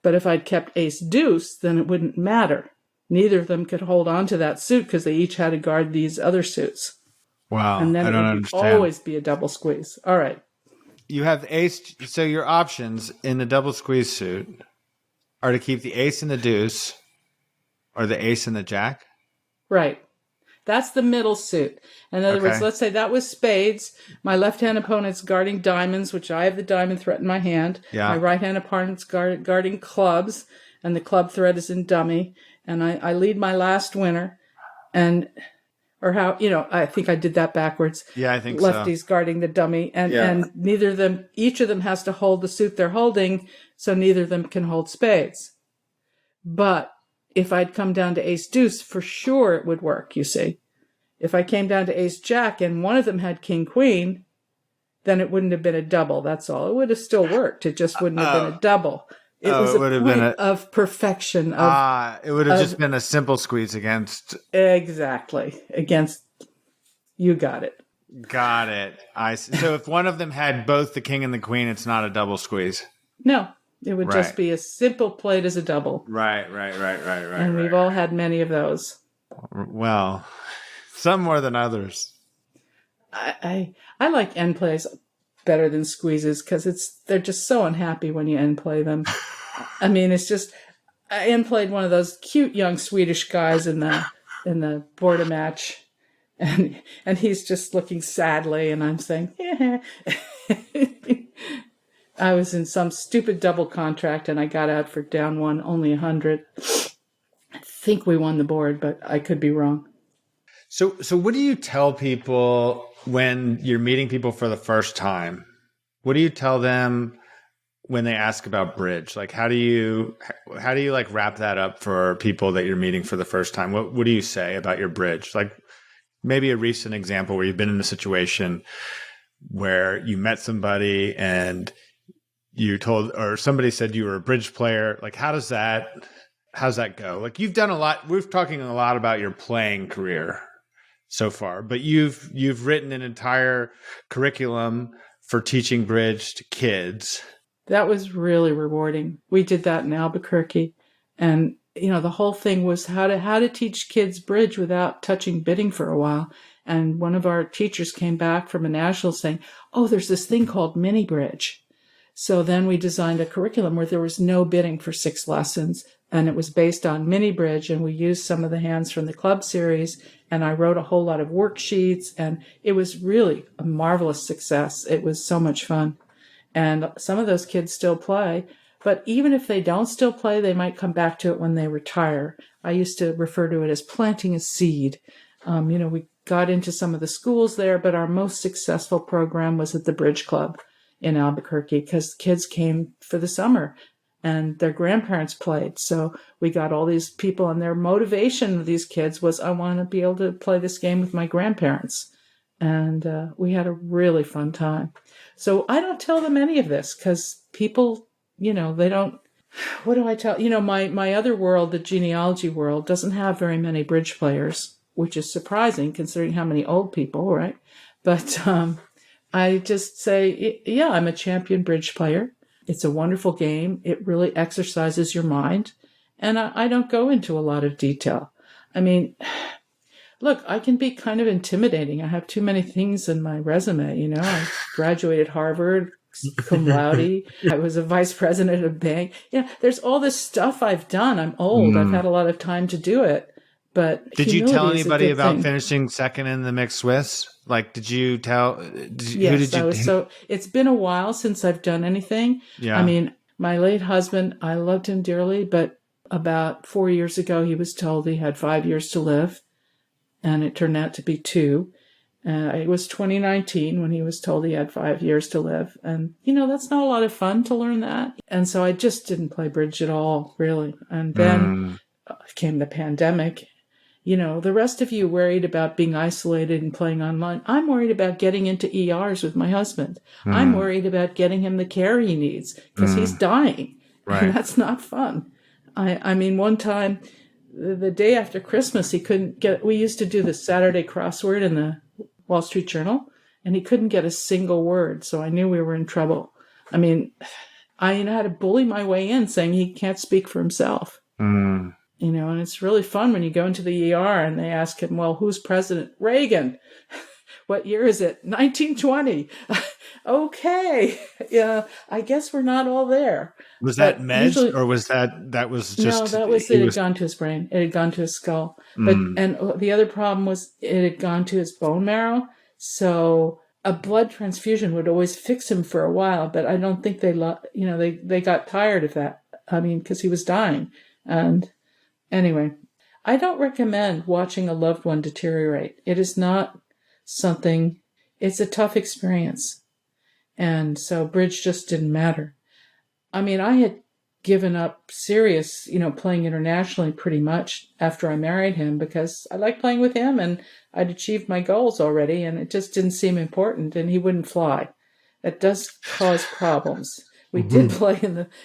But if I'd kept ace deuce, then it wouldn't matter. Neither of them could hold on to that suit because they each had to guard these other suits. Wow. And then I don't it would understand. always be a double squeeze. All right. You have ace. So your options in the double squeeze suit are to keep the ace and the deuce or the ace and the jack. Right. That's the middle suit. In other words, let's say that was spades. My left-hand opponent's guarding diamonds, which I have the diamond threat in my hand. Yeah. My right-hand opponent's guarding clubs, and the club threat is in dummy. And I lead my last winner. I think I did that backwards. Yeah, I think so. Lefty's guarding the dummy. And each of them has to hold the suit they're holding, so neither of them can hold spades. But if I'd come down to ace deuce, for sure it would work, you see. If I came down to ace jack and one of them had king queen, then it wouldn't have been a double, that's all. It would have still worked. It just wouldn't have been a double. It was a point of perfection. It would have just been a simple squeeze against. Exactly. Against. You got it. Got it. So if one of them had both the king and the queen, it's not a double squeeze. No, it would just be as simple played as a double. Right. And we've all had many of those. Well, some more than others. I like end plays better than squeezes because they're just so unhappy when you end play them. I mean, it's just I end played one of those cute young Swedish guys in the border match, and he's just looking sadly, and I'm saying, yeah. I was in some stupid double contract, and I got out for down one, only 100. I think we won the board, but I could be wrong. So what do you tell people when you're meeting people for the first time? What do you tell them when they ask about bridge? Like, how do you like wrap that up for people that you're meeting for the first time? What do you say about your bridge? Like maybe a recent example where you've been in a situation where you met somebody and you told, or somebody said you were a bridge player. Like, how's that go? Like you've done a lot. We're talking a lot about your playing career so far, but you've written an entire curriculum for teaching bridge to kids. That was really rewarding. We did that in Albuquerque, and the whole thing was how to teach kids bridge without touching bidding for a while. And one of our teachers came back from a national saying, "Oh, there's this thing called mini bridge." So then we designed a curriculum where there was no bidding for 6 lessons, and it was based on mini bridge, and we used some of the hands from the club series, and I wrote a whole lot of worksheets, and it was really a marvelous success. It was so much fun. And some of those kids still play, but even if they don't still play, they might come back to it when they retire. I used to refer to it as planting a seed. We got into some of the schools there, but our most successful program was at the Bridge Club in Albuquerque because kids came for the summer. and their grandparents played. So we got all these people, and their motivation of these kids was, I want to be able to play this game with my grandparents. And we had a really fun time. So I don't tell them any of this because people, they don't. What do I tell? My other world, the genealogy world, doesn't have very many bridge players, which is surprising considering how many old people, right? But I just say, yeah, I'm a champion bridge player. It's a wonderful game. It really exercises your mind. And I don't go into a lot of detail. I mean, look, I can be kind of intimidating. I have too many things in my resume. I graduated Harvard, cum laude. I was a vice president of a bank. There's all this stuff I've done. I'm old. I've had a lot of time to do it. But did you tell anybody about finishing second in the mixed Swiss? Like, did you tell? Yes, it's been a while since I've done anything. Yeah. I mean, my late husband, I loved him dearly, but about 4 years ago, he was told he had 5 years to live, and it turned out to be 2. It was 2019 when he was told he had 5 years to live. And, that's not a lot of fun to learn that. And so I just didn't play bridge at all, really. And then came the pandemic. The rest of you worried about being isolated and playing online. I'm worried about getting into ERs with my husband. I'm worried about getting him the care he needs because he's dying. Right. And that's not fun. I mean, one time, the day after Christmas, he couldn't get, we used to do the Saturday crossword in the Wall Street Journal, and he couldn't get a single word. So I knew we were in trouble. I mean, I had to bully my way in saying he can't speak for himself. And it's really fun when you go into the ER and they ask him, well, who's president? Reagan. What year is it? 1920. Okay. Yeah, I guess we're not all there. Was that meds or was that was just... No, it had gone to his brain. It had gone to his skull. But and the other problem was it had gone to his bone marrow. So a blood transfusion would always fix him for a while, but I don't think they got tired of that. I mean, because he was dying. And anyway, I don't recommend watching a loved one deteriorate. It is not something, it's a tough experience. And so bridge just didn't matter. I mean, I had given up serious, playing internationally pretty much after I married him because I liked playing with him and I'd achieved my goals already and it just didn't seem important and he wouldn't fly. That does cause problems. We did play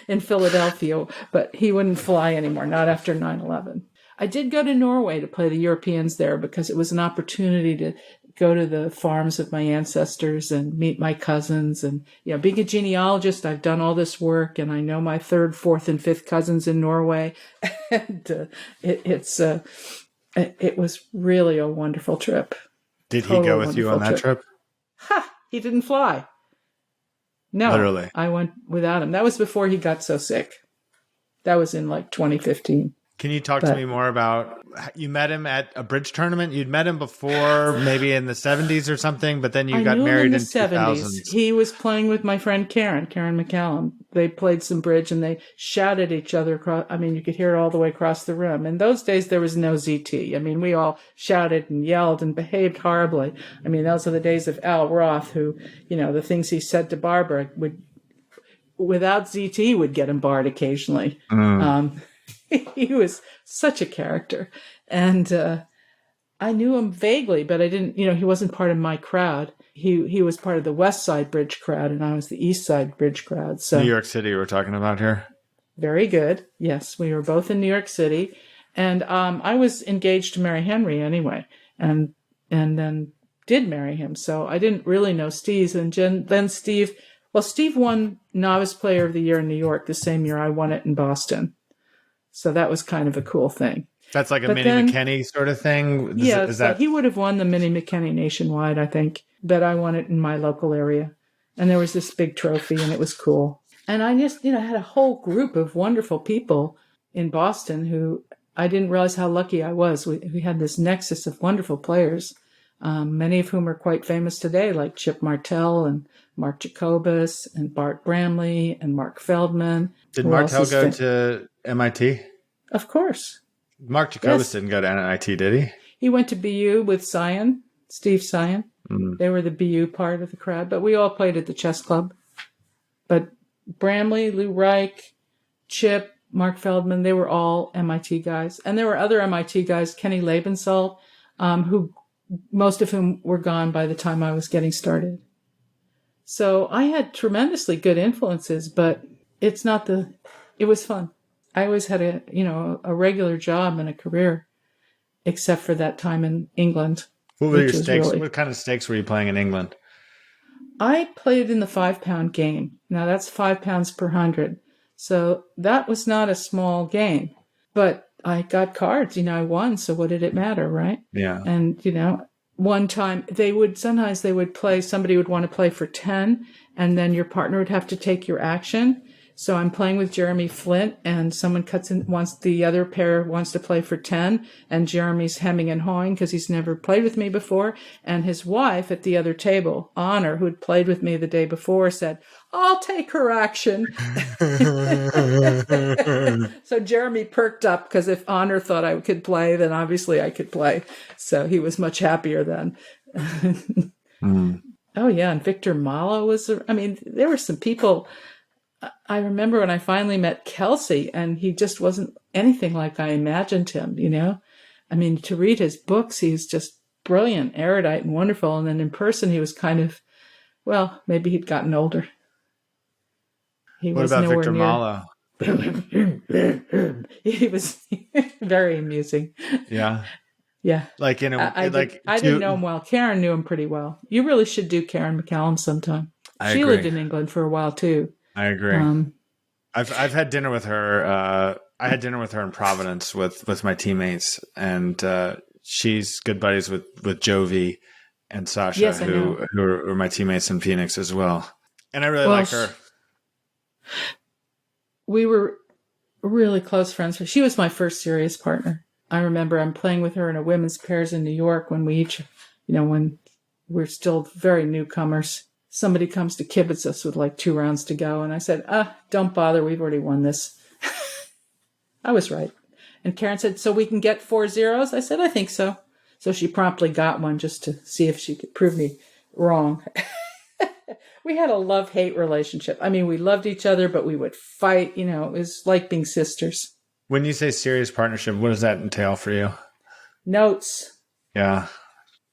in Philadelphia, but he wouldn't fly anymore, not after 9/11. I did go to Norway to play the Europeans there because it was an opportunity to go to the farms of my ancestors and meet my cousins. And, being a genealogist, I've done all this work and I know my 3rd, 4th, and 5th cousins in Norway. And it was really a wonderful trip. Did he go with you on that trip? Ha! He didn't fly. No, literally. I went without him. That was before he got so sick. That was in 2015. Can you talk to me more about, you met him at a bridge tournament? You'd met him before, maybe in the 70s or something, but then you got married in the 2000s. He was playing with my friend Karen McCallum. They played some bridge and they shouted at each other across. I mean, you could hear it all the way across the room. In those days, there was no ZT. I mean, we all shouted and yelled and behaved horribly. I mean, those are the days of Al Roth, who, the things he said to Barbara without ZT would get him barred occasionally. He was such a character. And I knew him vaguely, but I didn't, he wasn't part of my crowd. He was part of the West Side Bridge crowd, and I was the East Side Bridge crowd. So New York City we're talking about here. Very good. Yes, we were both in New York City. And I was engaged to marry Henry anyway, and then did marry him. So I didn't really know Steve. And then Steve won Novice Player of the Year in New York the same year I won it in Boston. So that was kind of a cool thing. That's like a Minnie McKenney sort of thing? He would have won the Minnie McKenney nationwide, I think. But I won it in my local area. And there was this big trophy, and it was cool. And I just, had a whole group of wonderful people in Boston who I didn't realize how lucky I was. We had this nexus of wonderful players, many of whom are quite famous today, like Chip Martell and Mark Jacobus and Bart Bramley and Mark Feldman. Did Martell go to MIT? Of course. Mark Jacobus didn't go to MIT, did he? He went to BU with Steve Sion. They were the BU part of the crowd, but we all played at the chess club. But Bramley, Lou Reich, Chip, Mark Feldman, they were all MIT guys. And there were other MIT guys, Kenny Lebensalt, who most of whom were gone by the time I was getting started. So I had tremendously good influences, but it was fun. I always had a regular job and a career, except for that time in England. What were your stakes? What kind of stakes were you playing in England? I played in the 5-pound game. Now that's 5 pounds per 100. So that was not a small game, but I got cards, I won. So what did it matter? Right. Yeah. And, one time sometimes they would play, somebody would want to play for 10 and then your partner would have to take your action. So I'm playing with Jeremy Flint and someone the other pair wants to play for 10 and Jeremy's hemming and hawing because he's never played with me before. And his wife at the other table, Honor, who had played with me the day before, said, I'll take her action. So Jeremy perked up because if Honor thought I could play, then obviously I could play. So he was much happier then. Oh yeah. And Victor Malo there were some people. I remember when I finally met Kelsey and he just wasn't anything like I imagined him, to read his books, he's just brilliant, erudite and wonderful. And then in person, he was kind of, maybe he'd gotten older. What about Victor Malo? He was very amusing. Yeah. Yeah. I didn't know him well. Karen knew him pretty well. You really should do Karen McCallum sometime. She lived in England for a while too. I agree. I've had dinner with her. I had dinner with her in Providence with my teammates, and she's good buddies with Jovi and Sasha, yes, who are my teammates in Phoenix as well. And I really like her. We were really close friends. She was my first serious partner. I remember I'm playing with her in a women's pairs in New York when we each, when we're still very newcomers. Somebody comes to kibitz us with 2 rounds to go. And I said, don't bother. We've already won this. I was right. And Karen said, so we can get 4 zeros? I said, I think so. So she promptly got one just to see if she could prove me wrong. We had a love-hate relationship. We loved each other, but we would fight. It was like being sisters. When you say serious partnership, what does that entail for you? Notes. Yeah.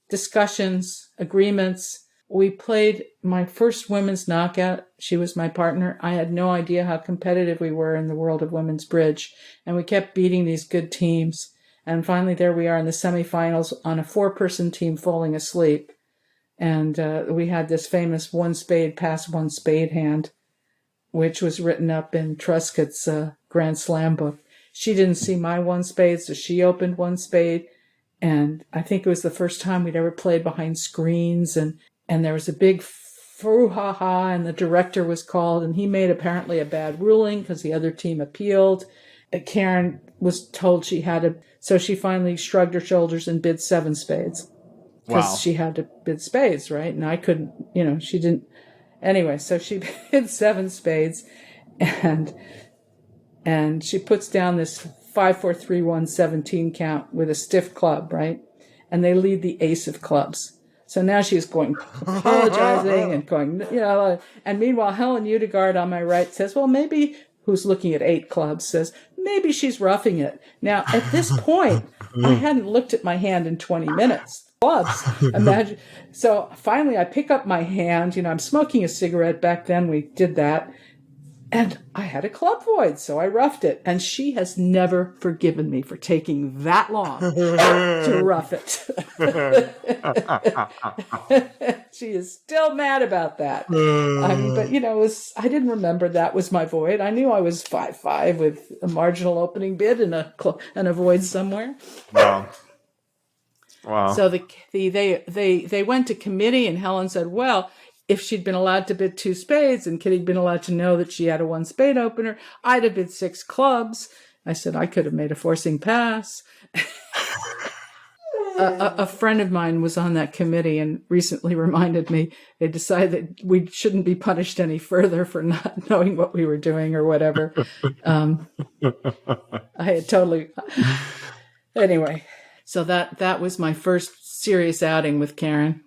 Discussions, agreements. We played my first women's knockout. She was my partner. I had no idea how competitive we were in the world of women's bridge. And we kept beating these good teams. And finally, there we are in the semifinals on a 4-person team falling asleep. And we had this famous 1 spade pass 1 spade hand, which was written up in Truscott's Grand Slam book. She didn't see my 1 spade, so she opened 1 spade. And I think it was the first time we'd ever played behind screens. And there was a big brouhaha, and the director was called, and he made apparently a bad ruling because the other team appealed. Karen was told she had to, so she finally shrugged her shoulders and bid 7 spades. Because she had to bid spades, right? And I couldn't, she didn't. Anyway, so she bid 7 spades, and she puts down this 5-4-3-1 17 count with a stiff club, right? And they lead the ace of clubs. So now she's going, apologizing and going, and meanwhile, Helen Udegaard on my right says, well, maybe, who's looking at 8 clubs, says, maybe she's roughing it. Now, at this point, I hadn't looked at my hand in 20 minutes. Clubs. Imagine. So finally, I pick up my hand. I'm smoking a cigarette. Back then, we did that. And I had a club void, so I roughed it. And she has never forgiven me for taking that long to rough it. She is still mad about that. But I didn't remember that was my void. I knew I was 5-5 with a marginal opening bid and a void somewhere. Wow. So they went to committee, and Helen said, well, if she'd been allowed to bid 2 spades and Kitty'd been allowed to know that she had a 1 spade opener, I'd have bid 6 clubs. I said, I could have made a forcing pass. A friend of mine was on that committee and recently reminded me they decided that we shouldn't be punished any further for not knowing what we were doing or whatever. I had totally... Anyway... So that was my first serious outing with Karen.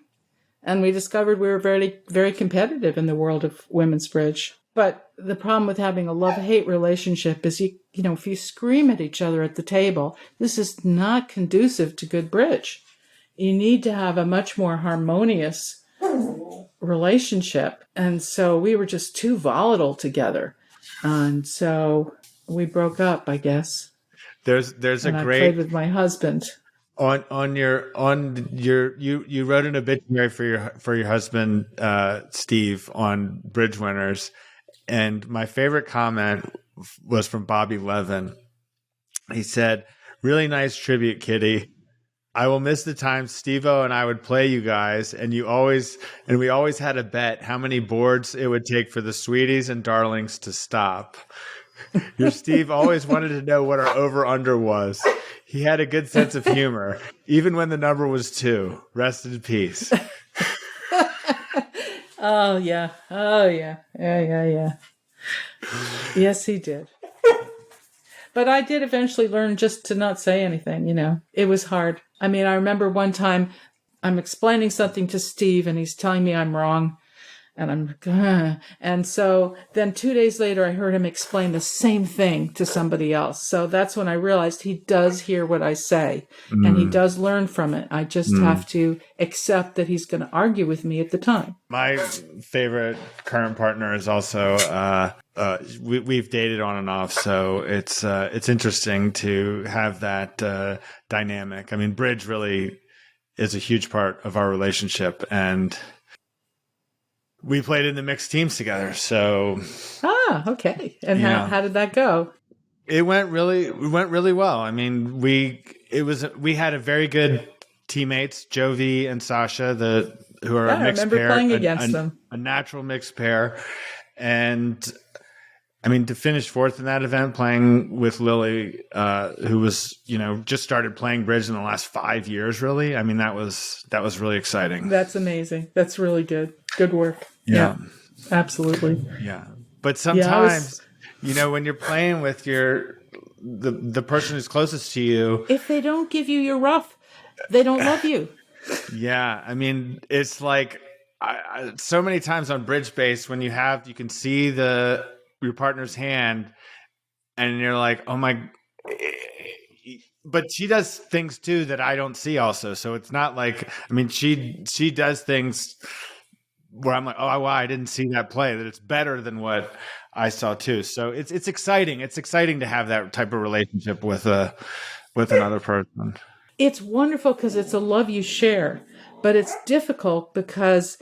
And we discovered we were very, very competitive in the world of women's bridge. But the problem with having a love-hate relationship is if you scream at each other at the table, this is not conducive to good bridge. You need to have a much more harmonious relationship. And so we were just too volatile together. And so we broke up, I guess. There's and I played with my husband. You wrote an obituary for your husband, Steve, on Bridge Winners, and my favorite comment was from Bobby Levin. He said, "Really nice tribute, Kitty. I will miss the time Steve-O and I would play you guys, and we always had a bet how many boards it would take for the sweeties and darlings to stop. Your Steve always wanted to know what our over-under was. He had a good sense of humor, even when the number was 2. Rest in peace." Oh, yeah. Yeah. Yes, he did. But I did eventually learn just to not say anything, It was hard. I mean, I remember one time I'm explaining something to Steve and he's telling me I'm wrong. And I'm like, ugh. And so then 2 days later, I heard him explain the same thing to somebody else. So that's when I realized he does hear what I say and he does learn from it. I just have to accept that he's going to argue with me at the time. My favorite current partner is also, we've dated on and off. So it's interesting to have that dynamic. I mean, bridge really is a huge part of our relationship, and we played in the mixed teams together. So, okay. And how did that go? It went really well. I mean, we had a very good teammates, Jovi and Sasha, who are a mixed pair. I remember playing against them. A natural mixed pair. And I mean, to finish 4th in that event, playing with Lily, who was, just started playing bridge in the last 5 years, really. I mean, that was really exciting. That's amazing. That's really good. Good work. Yeah. Absolutely. Yeah. But sometimes, when you're playing with the person who's closest to you, if they don't give you your rough, they don't love you. Yeah. I mean, it's like so many times on bridge base when you can see your partner's hand and you're like, oh my, but she does things too that I don't see also. So it's not like, I mean, she does things where I'm like, oh, wow, I didn't see that play, that it's better than what I saw too. So it's exciting. It's exciting to have that type of relationship with another person. It's wonderful because it's a love you share, but it's difficult because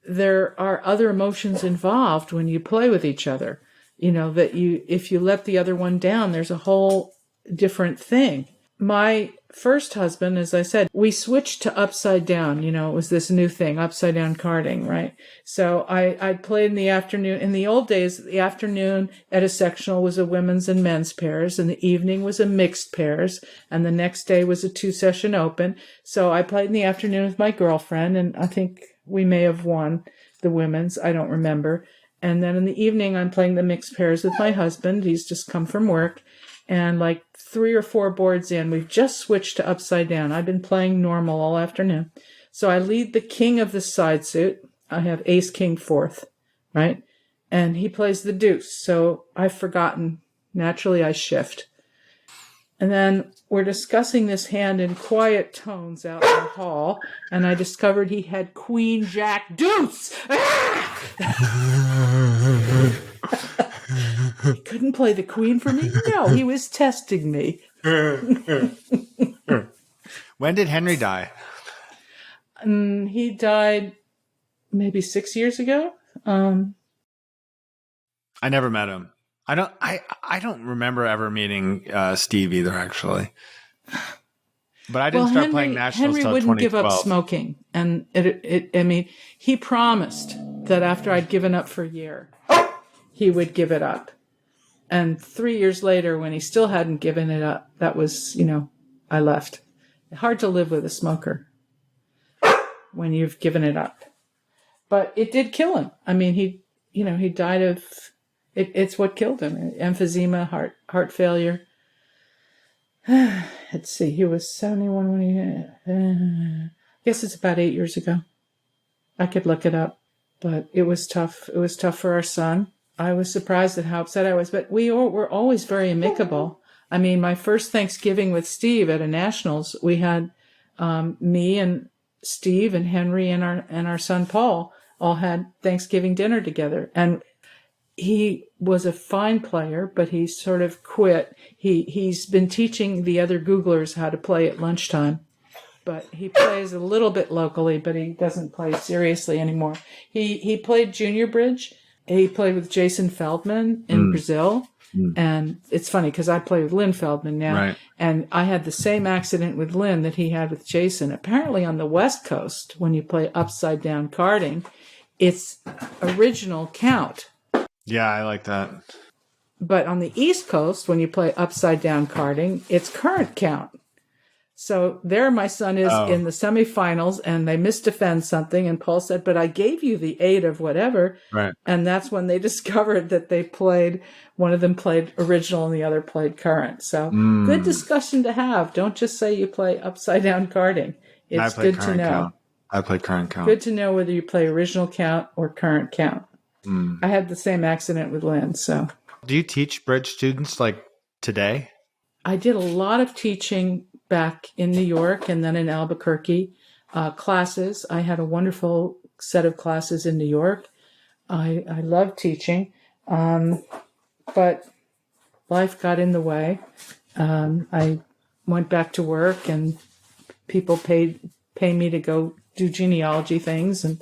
there are other emotions involved when you play with each other. If you let the other one down, there's a whole different thing. My first husband, as I said, we switched to upside down. It was this new thing, upside down carding, right? So I played in the afternoon. In the old days, the afternoon at a sectional was a women's and men's pairs, and the evening was a mixed pairs, and the next day was a 2-session open. So I played in the afternoon with my girlfriend, and I think we may have won the women's. I don't remember. And then in the evening, I'm playing the mixed pairs with my husband. He's just come from work. And like 3 or 4 boards in, we've just switched to upside down. I've been playing normal all afternoon. So I lead the king of the side suit. I have ace, king, 4th, right? And he plays the deuce. So I've forgotten. Naturally, I shift. And then we're discussing this hand in quiet tones out in the hall, and I discovered he had queen, jack, deuce. He couldn't play the queen for me? No, he was testing me. When did Henry die? He died maybe 6 years ago. I never met him. I don't remember ever meeting Steve either, actually. But I didn't start playing nationals Henry until wouldn't 2012. give up smoking, and he promised that after I'd given up for a year, he would give it up. And 3 years later, when he still hadn't given it up, that was, I left. Hard to live with a smoker when you've given it up. But it did kill him. I mean, he died of. It's what killed him. Emphysema, heart failure. Let's see. He was 71 when he... I guess it's about 8 years ago. I could look it up. But it was tough. It was tough for our son. I was surprised at how upset I was, but we were always very amicable. I mean, my first Thanksgiving with Steve at a Nationals, we had me and Steve and Henry and our son Paul all had Thanksgiving dinner together. And he was a fine player, but he sort of quit. He's been teaching the other Googlers how to play at lunchtime. But he plays a little bit locally, but he doesn't play seriously anymore. He played junior bridge. He played with Jason Feldman in Brazil. And it's funny because I play with Lynn Feldman now. Right. And I had the same accident with Lynn that he had with Jason. Apparently on the West Coast, when you play upside down carding, it's original count. Yeah, I like that. But on the East Coast, when you play upside down carding, it's current count. So there my son is in the semifinals, and they misdefend something, and Paul said, but I gave you the 8 of whatever. Right. And that's when they discovered that they played, one of them played original and the other played current. So good discussion to have. Don't just say you play upside down carding. It's good to know. Count. I play current count. Good to know whether you play original count or current count. I had the same accident with Lynn, so. Do you teach bridge students like today? I did a lot of teaching back in New York and then in Albuquerque. Classes. I had a wonderful set of classes in New York. I love teaching, but life got in the way. I went back to work, and people pay me to go do genealogy things, and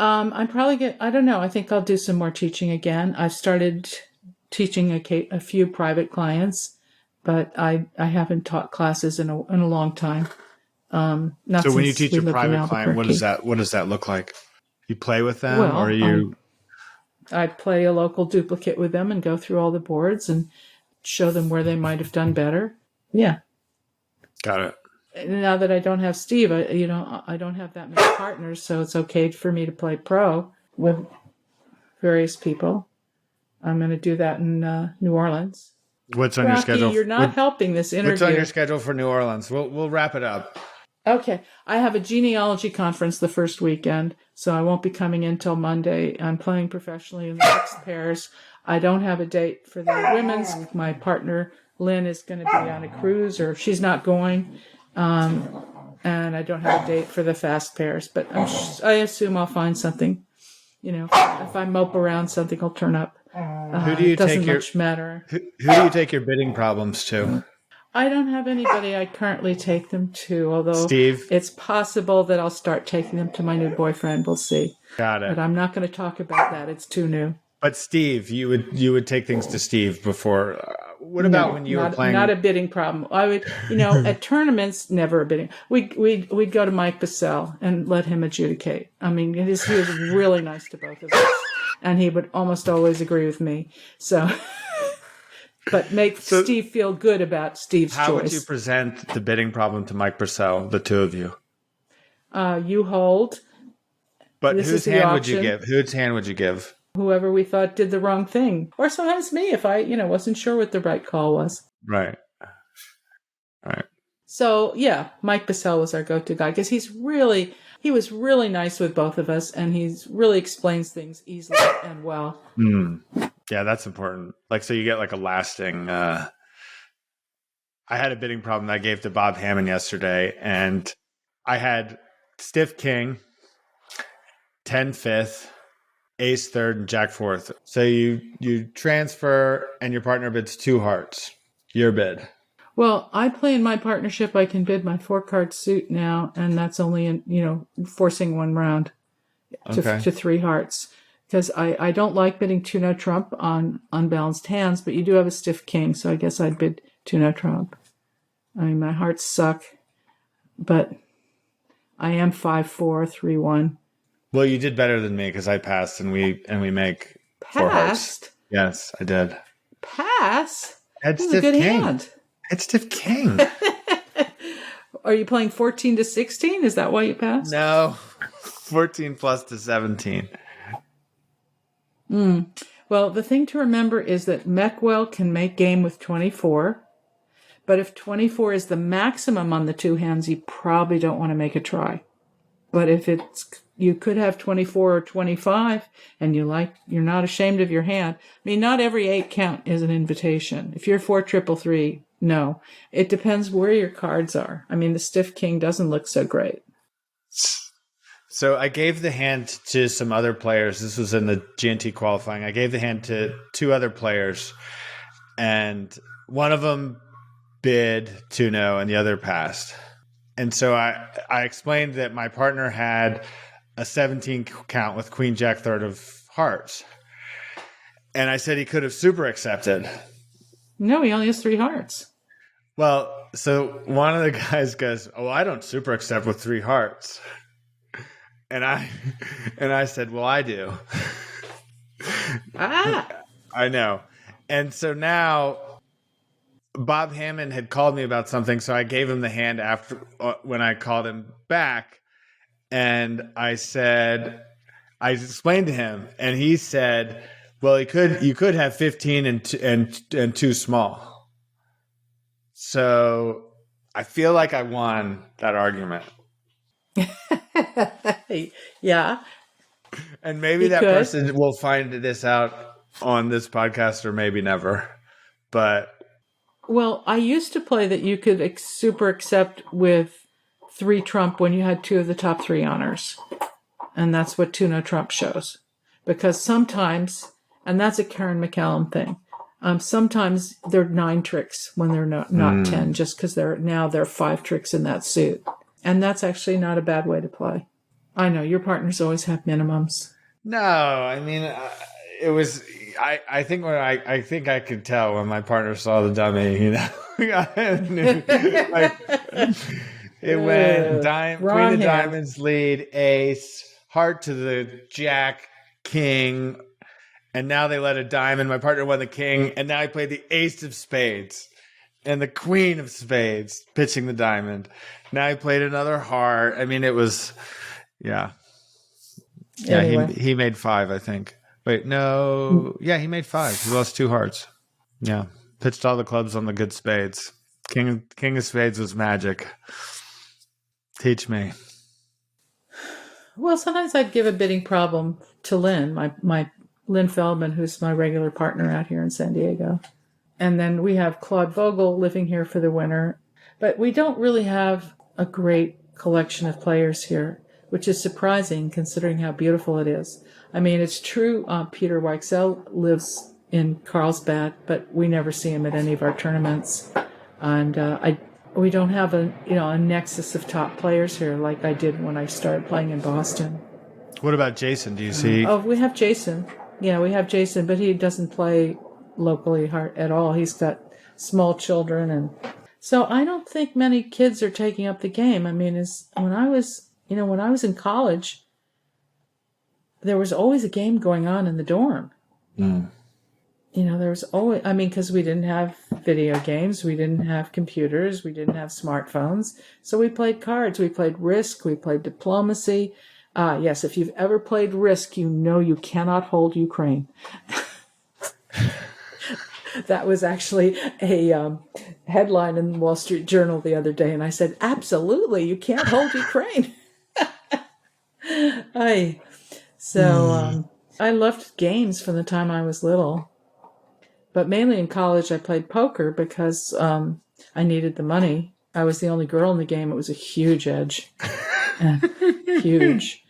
I'm probably I don't know. I think I'll do some more teaching again. I've started teaching a few private clients, but I haven't taught classes in a long time. Not so when you since teach we a lived in private client, what Albuquerque. does that look like? You play with them, Well, or you? I'd play a local duplicate with them and go through all the boards and show them where they might have done better. Yeah. Got it. Now that I don't have Steve, I don't have that many partners, so it's okay for me to play pro with various people. I'm going to do that in New Orleans. What's on your schedule? You're not helping this interview. What's on your schedule for New Orleans? We'll wrap it up. Okay. I have a genealogy conference the first weekend, so I won't be coming in till Monday. I'm playing professionally in the mixed pairs. I don't have a date for the women's. My partner, Lynn, is going to be on a cruise, or if she's not going. And I don't have a date for the fast pairs, but I assume I'll find something. If I mope around, something will turn up. Who do you doesn't take your much matter. Who do you take your bidding problems to? I don't have anybody I currently take them to, although Steve? It's possible that I'll start taking them to my new boyfriend. We'll see. Got it. But I'm not going to talk about that. It's too new. But Steve, you would take things to Steve before. What about when you were playing? Not a bidding problem. I would, at tournaments, never a bidding. We'd go to Mike Bissell and let him adjudicate. I mean, he was really nice to both of us, and he would almost always agree with me. So, but make Steve feel good about Steve's choice. How would you present the bidding problem to Mike Purcell, the two of you? You hold. But whose hand would you give? Whose hand would you give? Whoever we thought did the wrong thing. Or sometimes me if I, wasn't sure what the right call was. Right. So, yeah, Mike Bissell was our go-to guy because he was really nice with both of us, and he's really explains things easily and well. Yeah, that's important. So you get a lasting... I had a bidding problem that I gave to Bob Hammond yesterday, and I had stiff king, 10 fifth, ace third, and jack fourth. So you transfer, and your partner bids 2 hearts. Your bid. Well, I play in my partnership. I can bid my 4-card suit now, and that's only in forcing 1 round to 3 hearts. Because I don't like bidding 2-no trump on unbalanced hands, but you do have a stiff king, so I guess I'd bid 2-no trump. I mean, my hearts suck, but I am 5-4, 3-1. Well, you did better than me because I passed, and we make 4 hearts. Passed? Yes, I did. Pass? That's a good hand. It's stiff king. Are you playing 14 to 16? Is that why you passed? No, 14 plus to 17. Well, the thing to remember is that Meckwell can make game with 24, but if 24 is the maximum on the 2 hands, you probably don't want to make a try. But if it's, you could have 24 or 25, and you're not ashamed of your hand. I mean, not every 8 count is an invitation. If you're 4-3-3, no. It depends where your cards are. I mean, the stiff king doesn't look so great. So I gave the hand to some other players. This was in the GNT qualifying. I gave the hand to 2 other players, and one of them bid 2-0 and the other passed. And so I explained that my partner had a 17 count with Queen Jack third of hearts. And I said he could have super accepted. No, he only has 3 hearts. Well, so one of the guys goes, "Oh, I don't super accept with 3 hearts." And I said, "Well, I do." I know. And so now Bob Hammond had called me about something, so I gave him the hand after when I called him back, and I explained to him, and he said, "Well, you could have 15 and 2 small." So I feel like I won that argument. Yeah. And maybe that person will find this out on this podcast, or maybe never. But well, I used to play that you could super accept with 3 trump when you had 2 of the top 3 honors. And that's what 2 no trump shows. Because sometimes, and that's a Karen McCallum thing, sometimes they're 9 tricks when they're not 10, just because there are 5 tricks in that suit. And that's actually not a bad way to play. I know, your partners always have minimums. No, I mean, it was... I think I think I could tell when my partner saw the dummy, you know. It went Queen of Diamonds lead, ace, heart to the Jack, king, and now they let a diamond. My partner won the king, and now I played the ace of spades and the queen of spades, pitching the diamond. Now I played another heart. I mean, it was, yeah. Yeah, anyway. He made 5, I think. Wait, no. Yeah, he made 5. He lost 2 hearts. Yeah. Pitched all the clubs on the good spades. King of spades was magic. Teach me. Well, sometimes I'd give a bidding problem to Lynn, my Lynn Feldman, who's my regular partner out here in San Diego. And then we have Claude Vogel living here for the winter. But we don't really have a great collection of players here, which is surprising considering how beautiful it is. I mean, it's true, Peter Weichsel lives in Carlsbad, but we never see him at any of our tournaments. And we don't have a nexus of top players here like I did when I started playing in Boston. What about Jason? Do you see? Oh, we have Jason. Yeah, we have Jason, but he doesn't play locally at all. He's got small children, and so I don't think many kids are taking up the game. I mean, when I was in college, there was always a game going on in the dorm. Mm. There was always, because we didn't have video games, we didn't have computers, we didn't have smartphones. So we played cards, we played Risk, we played Diplomacy. Yes, if you've ever played Risk, you know you cannot hold Ukraine. That was actually a headline in the Wall Street Journal the other day, and I said, absolutely, you can't hold Ukraine. I loved games from the time I was little. But mainly in college, I played poker because I needed the money. I was the only girl in the game. It was a huge edge. Huge.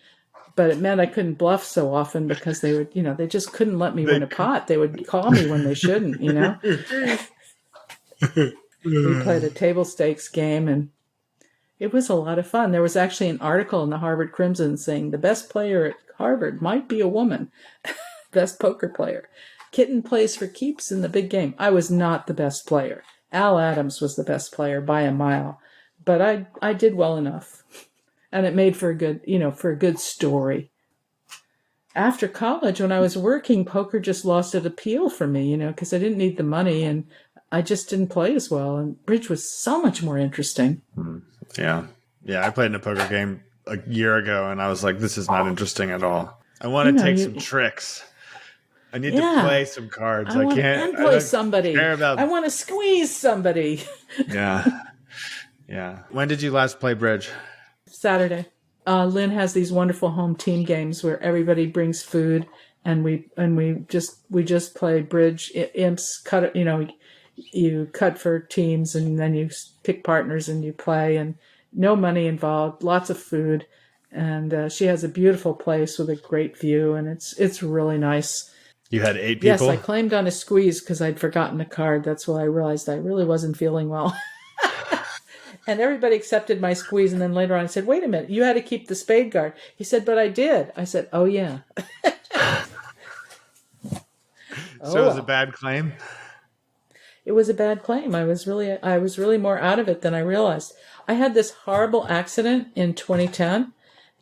But it meant I couldn't bluff so often because they would, they just couldn't let me win a pot. They would call me when they shouldn't, We played a table stakes game, and it was a lot of fun. There was actually an article in the Harvard Crimson saying the best player at Harvard might be a woman. Best poker player. Kitten plays for keeps in the big game. I was not the best player. Al Adams was the best player by a mile. But I did well enough. And it made for a good story. After college, when I was working, poker just lost its appeal for me, because I didn't need the money and I just didn't play as well. And bridge was so much more interesting. Yeah. Yeah, I played in a poker game a year ago and I was like, this is not interesting at all. I want to take some tricks. I need to play some cards. I can't play somebody. I want to squeeze somebody. Yeah. Yeah. When did you last play bridge? Saturday. Lynn has these wonderful home team games where everybody brings food, and we just play bridge. Imps cut. You cut for teams, and then you pick partners and you play, and no money involved. Lots of food, and she has a beautiful place with a great view, and it's really nice. You had 8 people? Yes, I claimed on a squeeze because I'd forgotten a card. That's why I realized I really wasn't feeling well. And everybody accepted my squeeze. And then later on I said, wait a minute, you had to keep the spade guard. He said, but I did. I said, oh, yeah. So it was a bad claim? It was a bad claim. I was really more out of it than I realized. I had this horrible accident in 2010.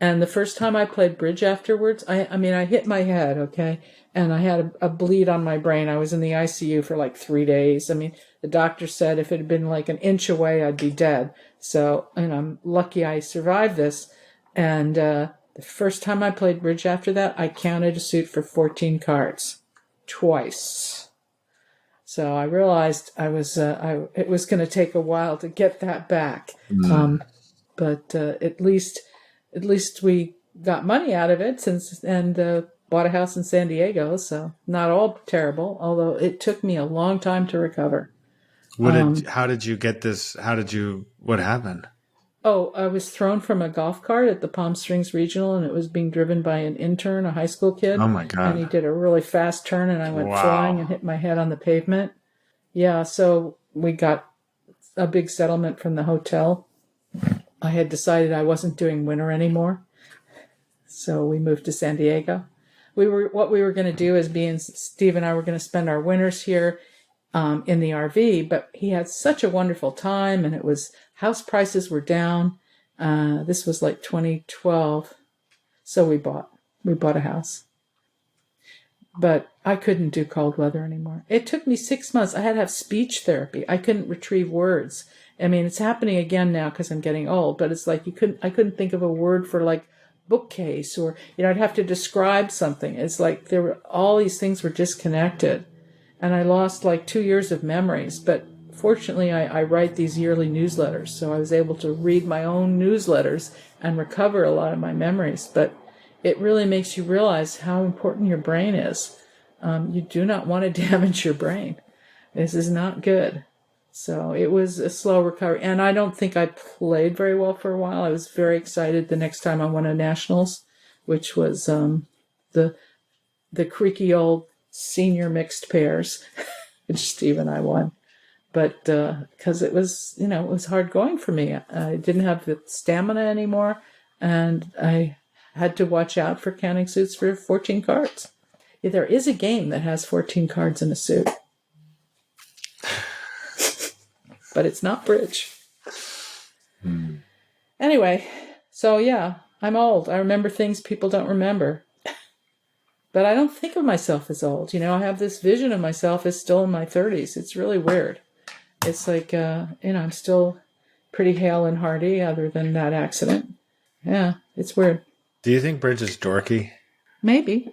And the first time I played bridge afterwards, I hit my head, okay? And I had a bleed on my brain. I was in the ICU for like 3 days. The doctor said if it had been like an inch away, I'd be dead. So, I'm lucky I survived this. And the first time I played bridge after that, I counted a suit for 14 cards. Twice. So I realized it was going to take a while to get that back. But at least we got money out of it and bought a house in San Diego. So not all terrible, although it took me a long time to recover. How did you get this? What happened? Oh, I was thrown from a golf cart at the Palm Springs Regional, and it was being driven by an intern, a high school kid. Oh, my God. And he did a really fast turn, and I went flying and hit my head on the pavement. Yeah, so we got a big settlement from the hotel. I had decided I wasn't doing winter anymore, so we moved to San Diego. What we were going to do is Steve and I were going to spend our winters here in the RV, but he had such a wonderful time, and house prices were down. This was like 2012, so we bought a house. But I couldn't do cold weather anymore. It took me 6 months. I had to have speech therapy. I couldn't retrieve words. It's happening again now because I'm getting old, but it's like I couldn't think of a word for like bookcase, or I'd have to describe something. It's like all these things were disconnected, and I lost like 2 years of memories. But fortunately, I write these yearly newsletters, so I was able to read my own newsletters and recover a lot of my memories. But it really makes you realize how important your brain is. You do not want to damage your brain. This is not good. So it was a slow recovery. And I don't think I played very well for a while. I was very excited the next time I won a Nationals, which was the creaky old senior mixed pairs, which Steve and I won. But because it was hard going for me. I didn't have the stamina anymore, and I had to watch out for counting suits for 14 cards. Yeah, there is a game that has 14 cards in a suit. But it's not bridge. Anyway, so yeah, I'm old. I remember things people don't remember. But I don't think of myself as old. I have this vision of myself as still in my 30s. It's really weird. It's like, I'm still pretty hale and hearty other than that accident. Yeah, it's weird. Do you think bridge is dorky? Maybe.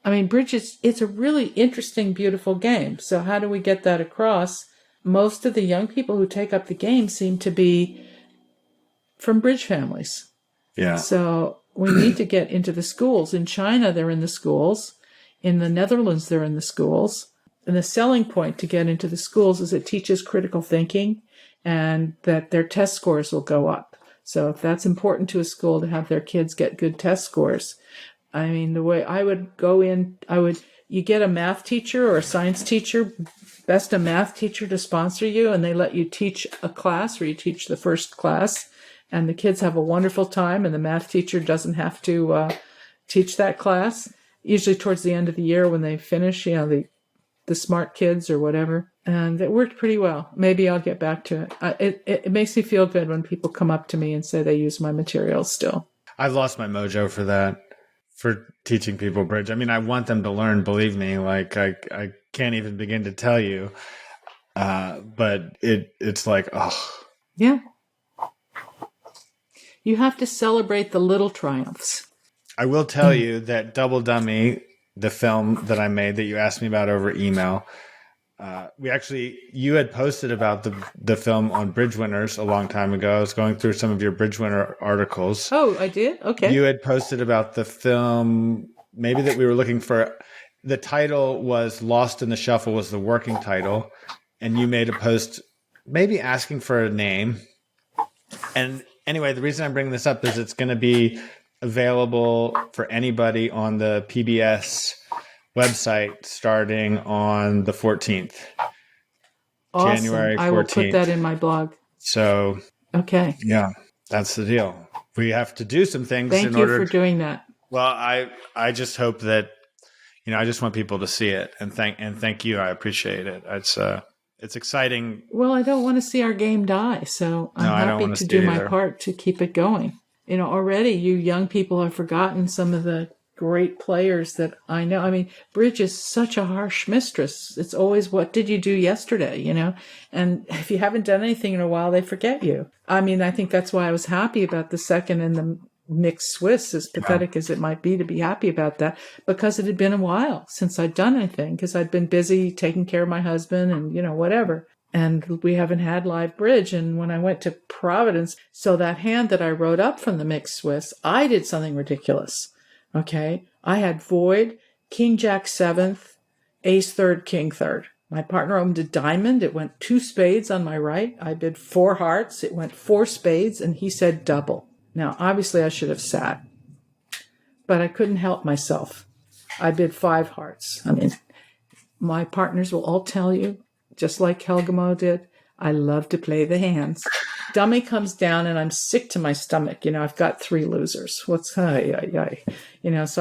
Bridge it's a really interesting, beautiful game. So how do we get that across? Most of the young people who take up the game seem to be from bridge families. Yeah. So we need to get into the schools. In China, they're in the schools. In the Netherlands, they're in the schools. And the selling point to get into the schools is it teaches critical thinking and that their test scores will go up. So if that's important to a school to have their kids get good test scores, the way I would go in, you get a math teacher or a science teacher, best a math teacher to sponsor you, and they let you teach a class or you teach the first class, and the kids have a wonderful time, and the math teacher doesn't have to teach that class. Usually towards the end of the year when they finish, the smart kids or whatever. And it worked pretty well. Maybe I'll get back to it. It makes me feel good when people come up to me and say they use my materials still. I've lost my mojo for that, for teaching people bridge. I want them to learn, believe me. Like, I can't even begin to tell you. But it's like, oh. Yeah. You have to celebrate the little triumphs. I will tell you that Double Dummy, the film that I made that you asked me about over email, you had posted about the film on Bridge Winners a long time ago. I was going through some of your Bridge Winner articles. Oh, I did? Okay. You had posted about the film, maybe that we were looking for. The title was Lost in the Shuffle was the working title. And you made a post maybe asking for a name. And anyway, the reason I'm bringing this up is it's going to be available for anybody on the PBS website starting on the 14th. Awesome. January 14th. I will put that in my blog. So, okay. Yeah, that's the deal. We have to do some things Thank you for doing that. Well, I just hope that, I just want people to see it and thank you. I appreciate it. It's exciting. Well, I don't want to see our game die, so I'm happy to do my part to keep it going. Already you young people have forgotten some of the great players that I know. I mean, bridge is such a harsh mistress. It's always, what did you do yesterday, And if you haven't done anything in a while, they forget you. I mean, I think that's why I was happy about the second and the mixed Swiss, as pathetic as it might be to be happy about that, because it had been a while since I'd done anything, because I'd been busy taking care of my husband and, whatever. And we haven't had live bridge. And when I went to Providence, so that hand that I wrote up from the mixed Swiss, I did something ridiculous. Okay, I had void, king jack seventh, ace third, king third. My partner opened a diamond. It went 2 spades on my right. I bid 4 hearts. It went 4 spades, and he said double. Now, obviously, I should have sat, but I couldn't help myself. I bid 5 hearts. I mean, my partners will all tell you, just like Helga Mo did, I love to play the hands. Dummy comes down and I'm sick to my stomach. I've got 3 losers. So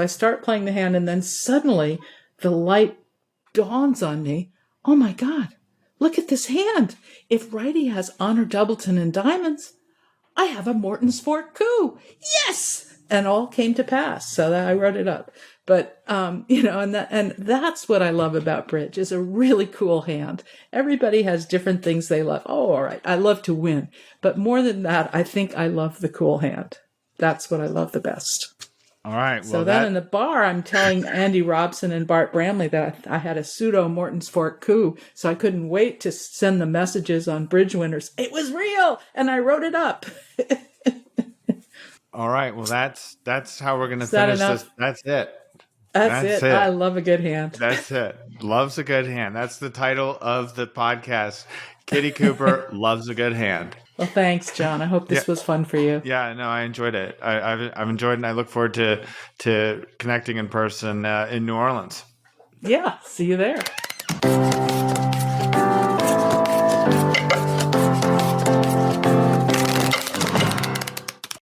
I start playing the hand, and then suddenly the light dawns on me. Oh my God, look at this hand. If righty has honor doubleton and diamonds, I have a Morton's Fork coup. Yes! And all came to pass. So that I wrote it up. But, and that's what I love about bridge, is a really cool hand. Everybody has different things they love. Oh, all right. I love to win. But more than that, I think I love the cool hand. That's what I love the best. All right. Well, so then in the bar, I'm telling Andy Robson and Bart Bramley that I had a pseudo Morton's Fork coup. So I couldn't wait to send the messages on Bridge Winners. It was real. And I wrote it up. All right. Well, that's how we're going to finish this. That's it. That's it. I love a good hand. That's it. Loves a good hand. That's the title of the podcast. Kitty Cooper loves a good hand. Well, thanks, John. I hope this was fun for you. Yeah, no, I enjoyed it. I've enjoyed it, and I look forward to connecting in person in New Orleans. Yeah, see you there.